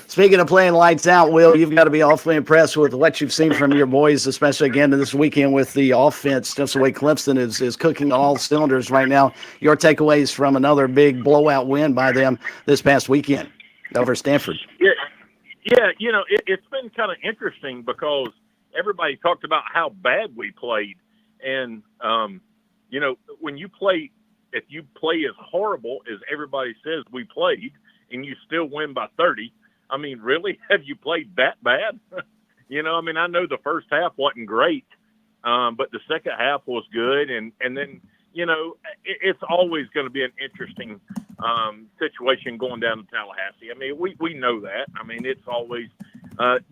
Speaking of playing lights out, Will, you've got to be awfully impressed with what you've seen from your boys, especially again this weekend with the offense. Just the way Clemson is cooking on all cylinders right now. Your takeaways from another big blowout win by them this past weekend over Stanford. Yeah, it's been kind of interesting because everybody talked about how bad we played. And, when you play, if you play as horrible as everybody says we played and you still win by 30, I mean, really? Have you played that bad? I know the first half wasn't great, but the second half was good. And then, it's always going to be an interesting situation going down to Tallahassee. I mean, we know that. I mean, it's always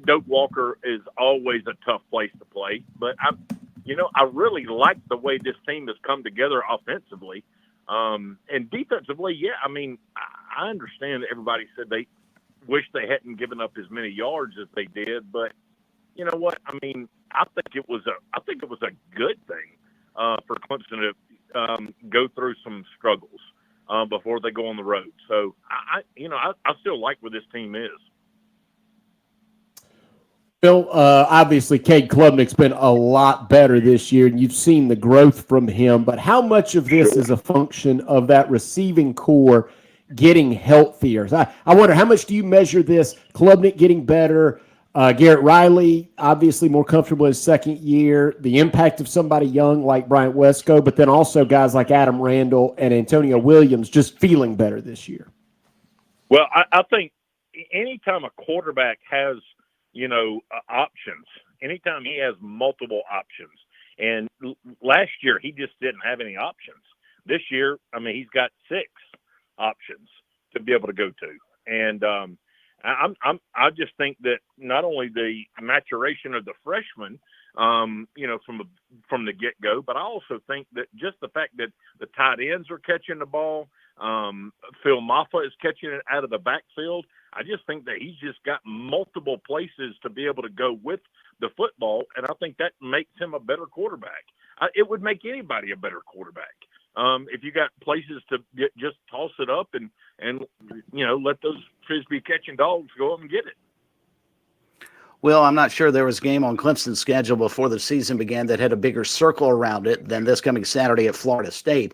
Doak Walker is always a tough place to play. But, I really like the way this team has come together offensively. And defensively, yeah, I mean, I understand that everybody said they wish they hadn't given up as many yards as they did, but you know what? I mean, I think it was a good thing for Clemson to go through some struggles before they go on the road. So I still like where this team is. Bill, obviously, Cade Klubnik's been a lot better this year, and you've seen the growth from him. But how much of this is a function of that receiving core getting healthier? I wonder, how much do you measure this? Klubnik getting better, Garrett Riley obviously more comfortable his second year, the impact of somebody young like Bryant Wesco, but then also guys like Adam Randall and Antonio Williams just feeling better this year. Well, I think anytime a quarterback has options, anytime he has multiple options, and last year he just didn't have any options. This year, I mean, he's got 6 options to be able to go to. And I just think that not only the maturation of the freshmen, from the get-go, but I also think that just the fact that the tight ends are catching the ball, Phil Maffa is catching it out of the backfield. I just think that he's just got multiple places to be able to go with the football, and I think that makes him a better quarterback. It would make anybody a better quarterback. If you got places to just toss it up and let those Frisbee catching dogs go up and get it. Well, I'm not sure there was a game on Clemson's schedule before the season began that had a bigger circle around it than this coming Saturday at Florida State.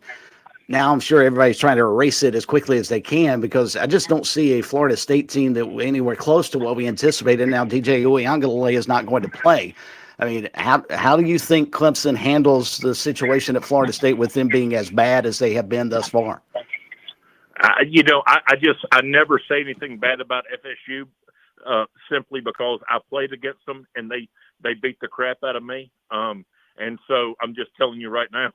Now I'm sure everybody's trying to erase it as quickly as they can because I just don't see a Florida State team that anywhere close to what we anticipated. Now DJ Uiagalelei is not going to play. I mean, how do you think Clemson handles the situation at Florida State with them being as bad as they have been thus far? I never say anything bad about FSU simply because I played against them and they beat the crap out of me. And so I'm just telling you right now,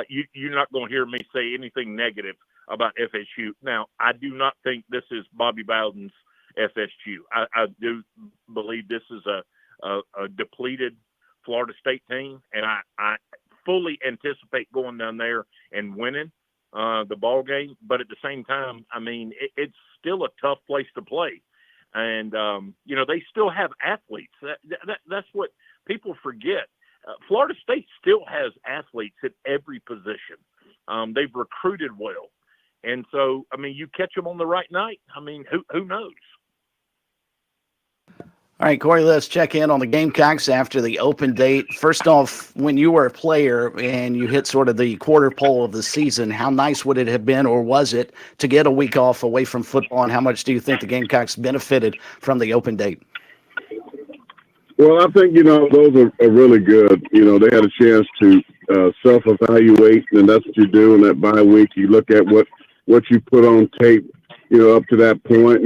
you're not going to hear me say anything negative about FSU. Now, I do not think this is Bobby Bowden's FSU. I do believe this is a depleted Florida State team, and I fully anticipate going down there and winning the ball game. But at the same time, I mean, it's still a tough place to play, and they still have athletes. That's what people forget. Florida State still has athletes at every position. They've recruited well, and so I mean, you catch them on the right night. I mean, who knows? All right, Corey, let's check in on the Gamecocks after the open date. First off, when you were a player and you hit sort of the quarter pole of the season, how nice would it have been, or was it, to get a week off away from football, and how much do you think the Gamecocks benefited from the open date? Well, I think, those are really good. They had a chance to self-evaluate, and that's what you do in that bye week. You look at what you put on tape, up to that point,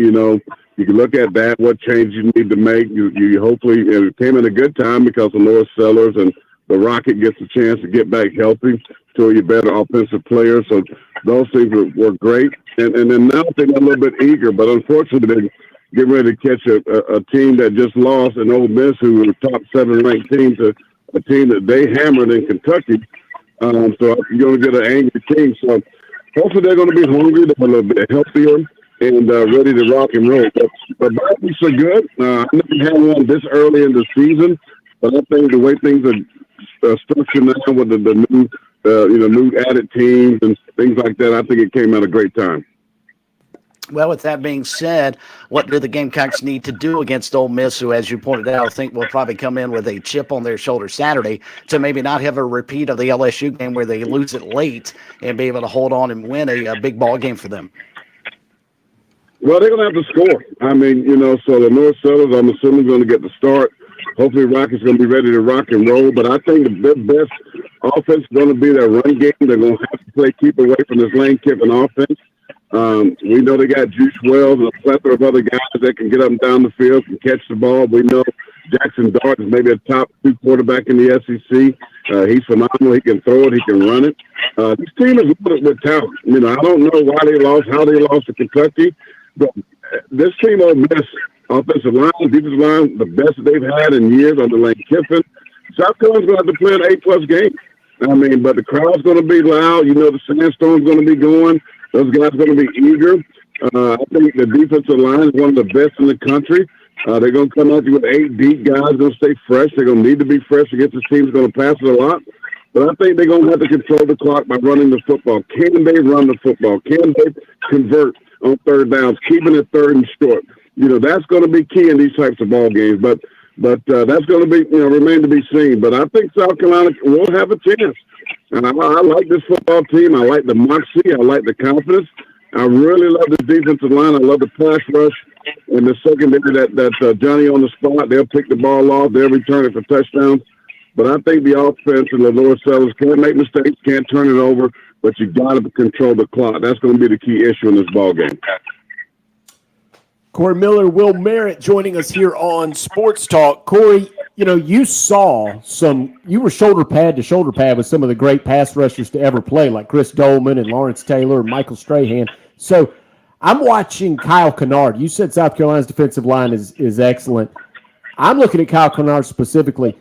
you can look at that, what changes you need to make. You hopefully, it came in a good time because of Norris Sellers and the Rocket gets a chance to get back healthy, to your better offensive players. So those things were great. And then now they're a little bit eager, but unfortunately they're getting ready to catch a team that just lost, an Ole Miss, who were the top 7 ranked team, to a team that they hammered in Kentucky. So you're going to get an angry team. So hopefully they're going to be hungry, they're a little bit healthier, and ready to rock and roll. But Vikings are good. I never had one this early in the season, but I think the way things are structured now with the new, new added teams and things like that, I think it came at a great time. Well, with that being said, what do the Gamecocks need to do against Ole Miss, who, as you pointed out, I think will probably come in with a chip on their shoulder Saturday, to maybe not have a repeat of the LSU game where they lose it late and be able to hold on and win a big ball game for them? Well, they're going to have to score. I mean, so the North Sellers, I'm assuming, going to get the start. Hopefully, Rockets going to be ready to rock and roll. But I think the best offense is going to be their run game. They're going to have to keep away from this Lane Kiffin offense. We know they got Juice Wells and a plethora of other guys that can get up and down the field and catch the ball. We know Jackson Dart is maybe a top 2 quarterback in the SEC. He's phenomenal. He can throw it. He can run it. This team is loaded with talent. I don't know why they lost, how they lost to Kentucky, but this team, Ole Miss, offensive line, defensive line, the best they've had in years under Lane Kiffin. South Carolina's going to have to play an A+ game. But the crowd's going to be loud. The sandstorm's going to be going. Those guys are going to be eager. I think the defensive line is one of the best in the country. They're going to come out with 8 deep guys. Going to stay fresh. They're going to need to be fresh against this team that's going to pass it a lot. But I think they're going to have to control the clock by running the football. Can they run the football? Can they convert on third downs, keeping it third and short? That's going to be key in these types of ball games. But that's going to be, remain to be seen. But I think South Carolina will have a chance. And I like this football team. I like the moxie. I like the confidence. I really love the defensive line. I love the pass rush. And the secondary, that Johnny on the spot, they'll pick the ball off. They'll return it for touchdowns. But I think the offense and the lower sellers can't make mistakes, can't turn it over, but you got to control the clock. That's going to be the key issue in this ball game. Corey Miller, Will Merritt joining us here on Sports Talk. Corey, you were shoulder pad to shoulder pad with some of the great pass rushers to ever play, like Chris Dolman and Lawrence Taylor and Michael Strahan. So I'm watching Kyle Kennard. You said South Carolina's defensive line is excellent. I'm looking at Kyle Kennard specifically.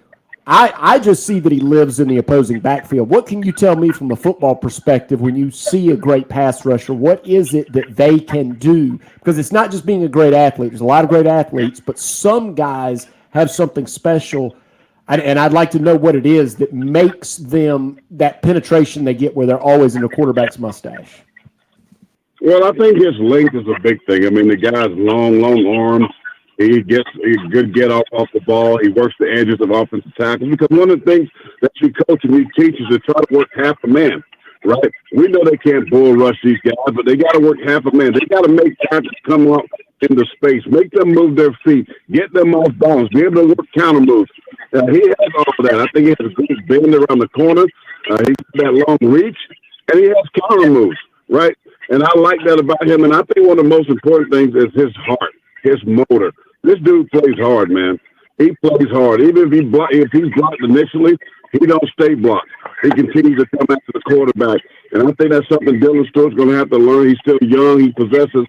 I just see that he lives in the opposing backfield. What can you tell me from a football perspective when you see a great pass rusher? What is it that they can do? Because it's not just being a great athlete. There's a lot of great athletes, but some guys have something special, and I'd like to know what it is that makes them that penetration they get where they're always in the quarterback's mustache. Well, I think his length is a big thing. The guy's long arms. He gets a good get off the ball. He works the edges of offensive tackles, because one of the things that you coach and you teach is to try to work half a man, right? We know they can't bull rush these guys, but they got to work half a man. They got to make tackles come up into space, make them move their feet, get them off balance, be able to work counter moves. He has all of that. I think he has a good bend around the corner. He's got that long reach, and he has counter moves, right? And I like that about him. And I think one of the most important things is his heart, his motor. This dude plays hard, man. He plays hard. Even if he's blocked initially, he don't stay blocked. He continues to come after the quarterback. And I think that's something Dylan Stewart's going to have to learn. He's still young. He possesses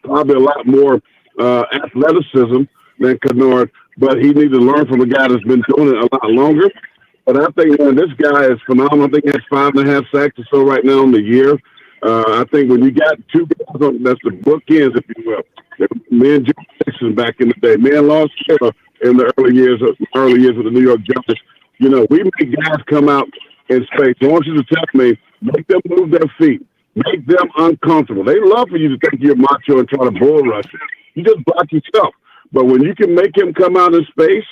probably a lot more athleticism than Kennard, but he needs to learn from a guy that's been doing it a lot longer. But I think, man, this guy is phenomenal. I think he has 5.5 sacks or so right now in the year. I think when you got 2 guys, that's the bookends, if you will. Me and Joe Jackson back in the day. Me and Lawrence Taylor in the early years of the New York Giants. We make guys come out in space. I want you to tell me, make them move their feet. Make them uncomfortable. They love for you to think you're macho and try to bull rush it. You just block yourself. But when you can make him come out in space,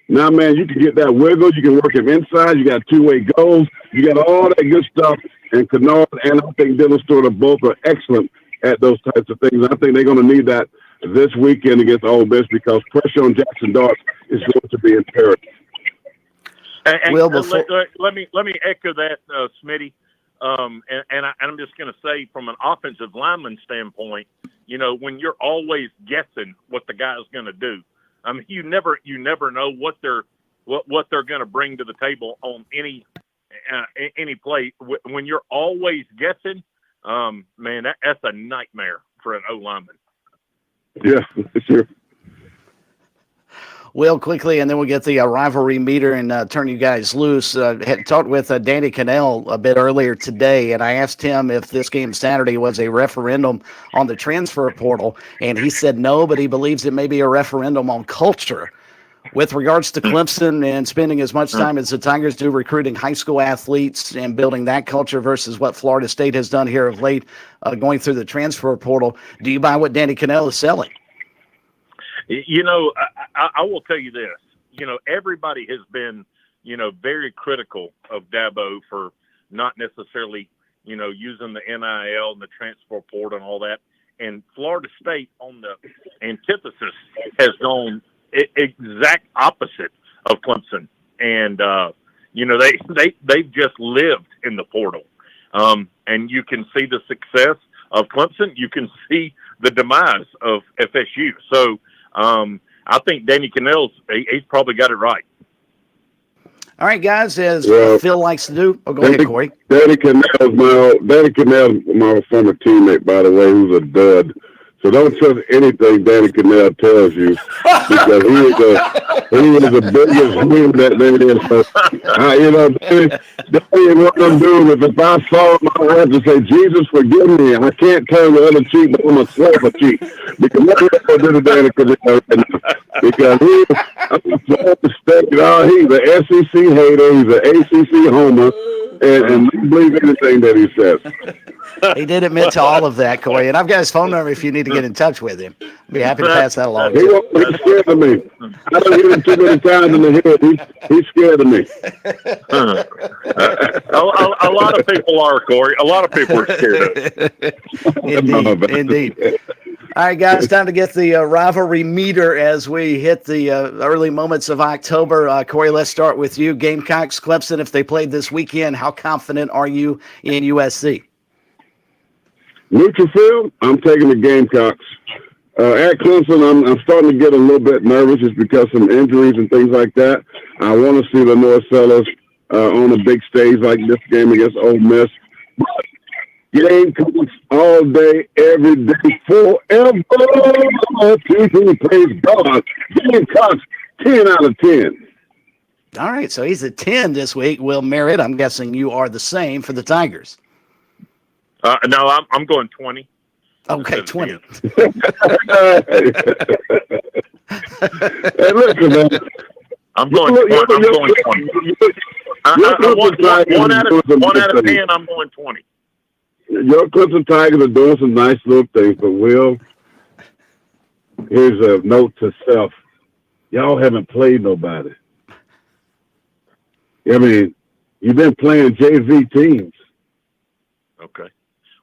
now, man, you can get that wiggle. You can work him inside. You got 2-way goals. You got all that good stuff. And Kennard and I think Dylan Stewart both are excellent at those types of things. I think they're going to need that this weekend against Ole Miss, because pressure on Jackson Dart is going to be imperative. Let me echo that, Smitty. And I'm just going to say, from an offensive lineman standpoint, when you're always guessing what the guy's going to do, you never know what they're what they're going to bring to the table on any play. When you're always guessing, man, that's a nightmare for an O lineman. Yeah, sure. Will, quickly, and then we'll get the rivalry meter and turn you guys loose. Had talked with Danny Cannell a bit earlier today, and I asked him if this game Saturday was a referendum on the transfer portal, and he said no, but he believes it may be a referendum on culture. With regards to Clemson and spending as much time as the Tigers do recruiting high school athletes and building that culture versus what Florida State has done here of late, going through the transfer portal, do you buy what Danny Cannell is selling? You know, I will tell you this. You know, everybody has been, very critical of Dabo for not necessarily, using the NIL and the transfer portal and all that. And Florida State, on the antithesis, has gone exact opposite of Clemson. And, they've just lived in the portal. And you can see the success of Clemson. You can see the demise of FSU. So, I think Danny Cannell's he's probably got it right. All right, guys, as Phil likes to do. Oh, go ahead, Corey. Danny Cannell's my former teammate, by the way, who's a dud. So don't trust anything Danny Cannell tells you, because he is the biggest win that there is. So, Danny, what I'm doing is, if I saw him, I have to say, Jesus, forgive me. I can't turn the other cheek, but I'm going to swap a cheek. Because what I do to Danny Cannell, because he's an SEC hater, he's an ACC homer, and believe anything that he says. He did admit to all of that, Corey. And I've got his phone number if you need to get in touch with him. I'd be happy to pass that along. He's scared of me. I don't hit him too many times in the head. He's scared of me. A lot of people are, Corey. A lot of people are scared of him. Indeed. All right, guys, time to get the rivalry meter as we hit the early moments of October. Corey, let's start with you. Gamecocks, Clemson, if they played this weekend, how confident are you in USC? Neutral field, I'm taking the Gamecocks. At Clemson, I'm starting to get a little bit nervous just because some injuries and things like that. I want to see the North Sellers on a big stage like this game against Ole Miss. But Gamecocks all day, every day, forever. Praise God. Gamecocks, 10 out of 10. All right, so he's at 10 this week. Will Merritt, I'm guessing you are the same for the Tigers. No, I'm going 20. Okay, 20. Hey, listen, man. I'm going 20. One out of 10, I'm going 20. Your Clemson Tigers are doing some nice little things, but Will, here's a note to self. Y'all haven't played nobody. I mean, you've been playing JV teams. Okay.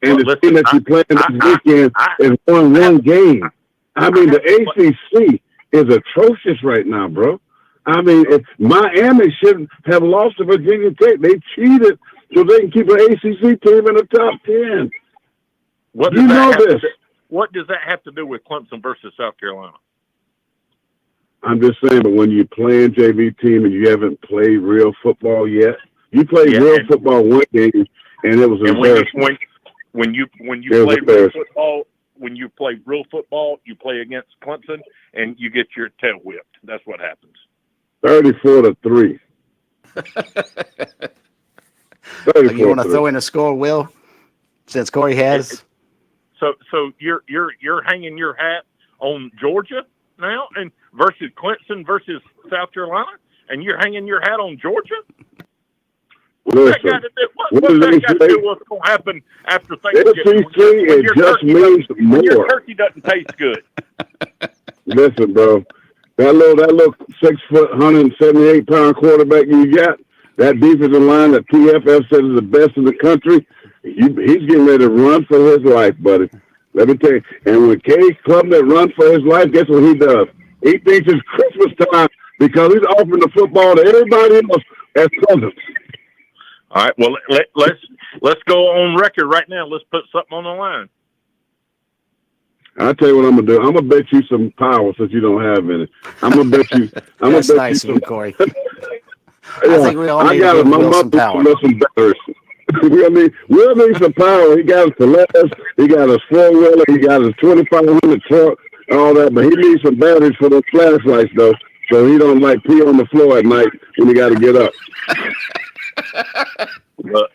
And the team that you playing this weekend is one game. I mean, the ACC is atrocious right now, bro. I mean, Miami shouldn't have lost to Virginia Tech. They cheated so they can keep an ACC team in the top 10. What does that have to do with Clemson versus South Carolina? I'm just saying, but when you're playing JV team and you haven't played real football yet, you played real football one game, and it was embarrassing. When you play real football, you play against Clemson and you get your tail whipped. That's what happens. 34-3. You want to throw in a score, Will? Since Corey has. So you're hanging your hat on Georgia now, and versus Clemson versus South Carolina, and you're hanging your hat on Georgia. What's that got to do with what's going to happen after Thanksgiving? When your turkey doesn't taste good. Listen, bro, that little 6 foot, 178-pound quarterback you got, that defensive line that PFF says is the best in the country, he's getting ready to run for his life, buddy. Let me tell you. And when Case Klubnik runs for his life, guess what he does? He thinks it's Christmas time because he's offering the football to everybody else as presents. All right. Well, let's go on record right now. Let's put something on the line. I'll tell you what I'm gonna do. I'm gonna bet you some power since you don't have any. I'm gonna bet you. That's nice of you, Corey. I think we all need to give Will some power. Some batteries. We'll need some power. He got his Celeste, he got his 4-wheeler, he got his 2500 truck, all that, but he needs some batteries for those flashlights, though, so he don't like pee on the floor at night when he got to get up.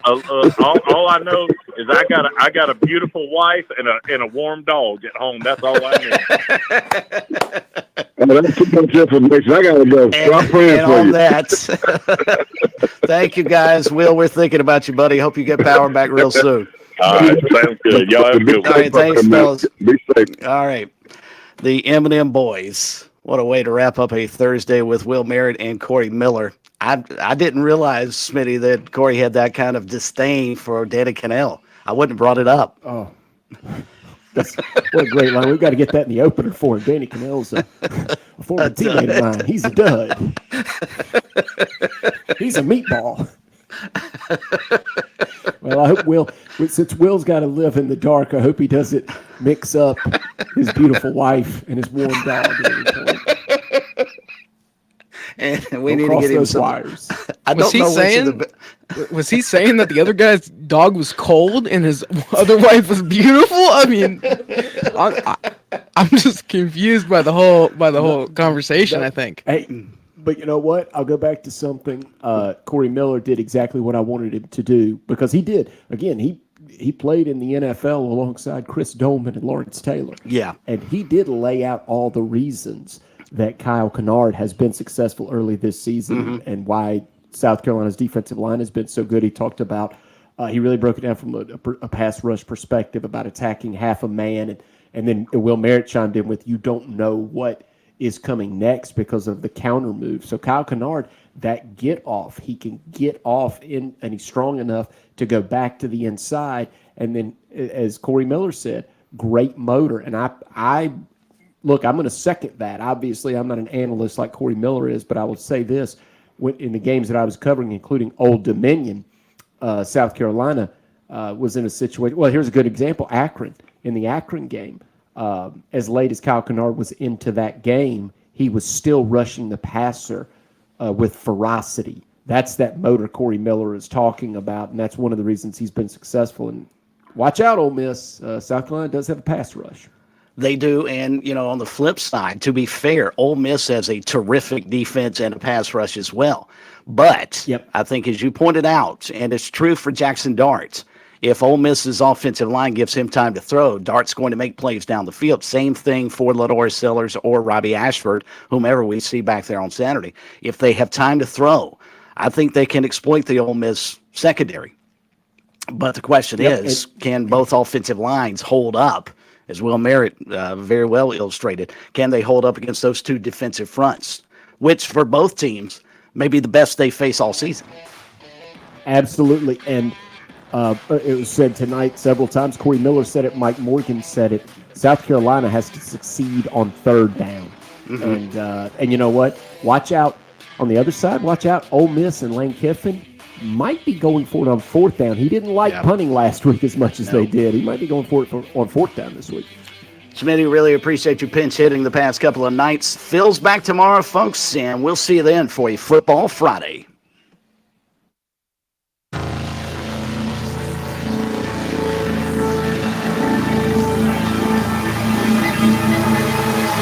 All I know is I got a beautiful wife and a warm dog at home. That's all I need. Oh, that's too much information. I gotta go. I'm praying and for on you. that, thank you guys. Will, we're thinking about you, buddy. Hope you get power back real soon. All right, sounds good. Y'all have a good one. All right, thanks, fellas. Be safe. All right, the M&M boys. What a way to wrap up a Thursday with Will Merritt and Corey Miller. I didn't realize, Smitty, that Corey had that kind of disdain for Danny Cannell. I wouldn't have brought it up. Oh, what a great line. We've got to get that in the opener for him. Danny Cannell's a former teammate of mine. He's a dud. He's a meatball. Well, I hope since Will's got to live in the dark, I hope he doesn't mix up his beautiful wife and his warm dog at any point. And we need to get him some wires. I don't know Was he saying that the other guy's dog was cold and his other wife was beautiful? I mean, I'm just confused by the whole conversation. I think. Hey, but you know what? I'll go back to something. Corey Miller did exactly what I wanted him to do because he did. Again, he played in the NFL alongside Chris Doleman and Lawrence Taylor. Yeah, and he did lay out all the reasons that Kyle Kennard has been successful early this season and why South Carolina's defensive line has been so good. He talked about, he really broke it down from a pass rush perspective about attacking half a man. And then Will Merritt chimed in with, you don't know what is coming next because of the counter move. So Kyle Kennard, that get off, he can get off in, and he's strong enough to go back to the inside. And then, as Corey Miller said, great motor. And Look, I'm going to second that. Obviously, I'm not an analyst like Corey Miller is, but I will say this. In the games that I was covering, including Old Dominion, South Carolina was in a situation. Well, here's a good example. Akron. In the Akron game, as late as Kyle Kennard was into that game, he was still rushing the passer with ferocity. That's that motor Corey Miller is talking about, and that's one of the reasons he's been successful. And watch out, Ole Miss. South Carolina does have a pass rush. They do, and on the flip side, to be fair, Ole Miss has a terrific defense and a pass rush as well. But I think, as you pointed out, and it's true for Jackson Dart, if Ole Miss's offensive line gives him time to throw, Dart's going to make plays down the field. Same thing for Lador Sellers or Robbie Ashford, whomever we see back there on Saturday. If they have time to throw, I think they can exploit the Ole Miss secondary. But the question is, can both offensive lines hold up? As Will Merritt very well illustrated, can they hold up against those two defensive fronts, which for both teams may be the best they face all season? Absolutely. And it was said tonight several times. Corey Miller said it. Mike Morgan said it. South Carolina has to succeed on third down. And you know what? Watch out. On the other side, watch out. Ole Miss and Lane Kiffin might be going for it on fourth down. He didn't like punting last week as much as they did. He might be going for it on fourth down this week. Smitty, really appreciate you pinch hitting the past couple of nights. Phil's back tomorrow, folks, and we'll see you then for a Football Friday.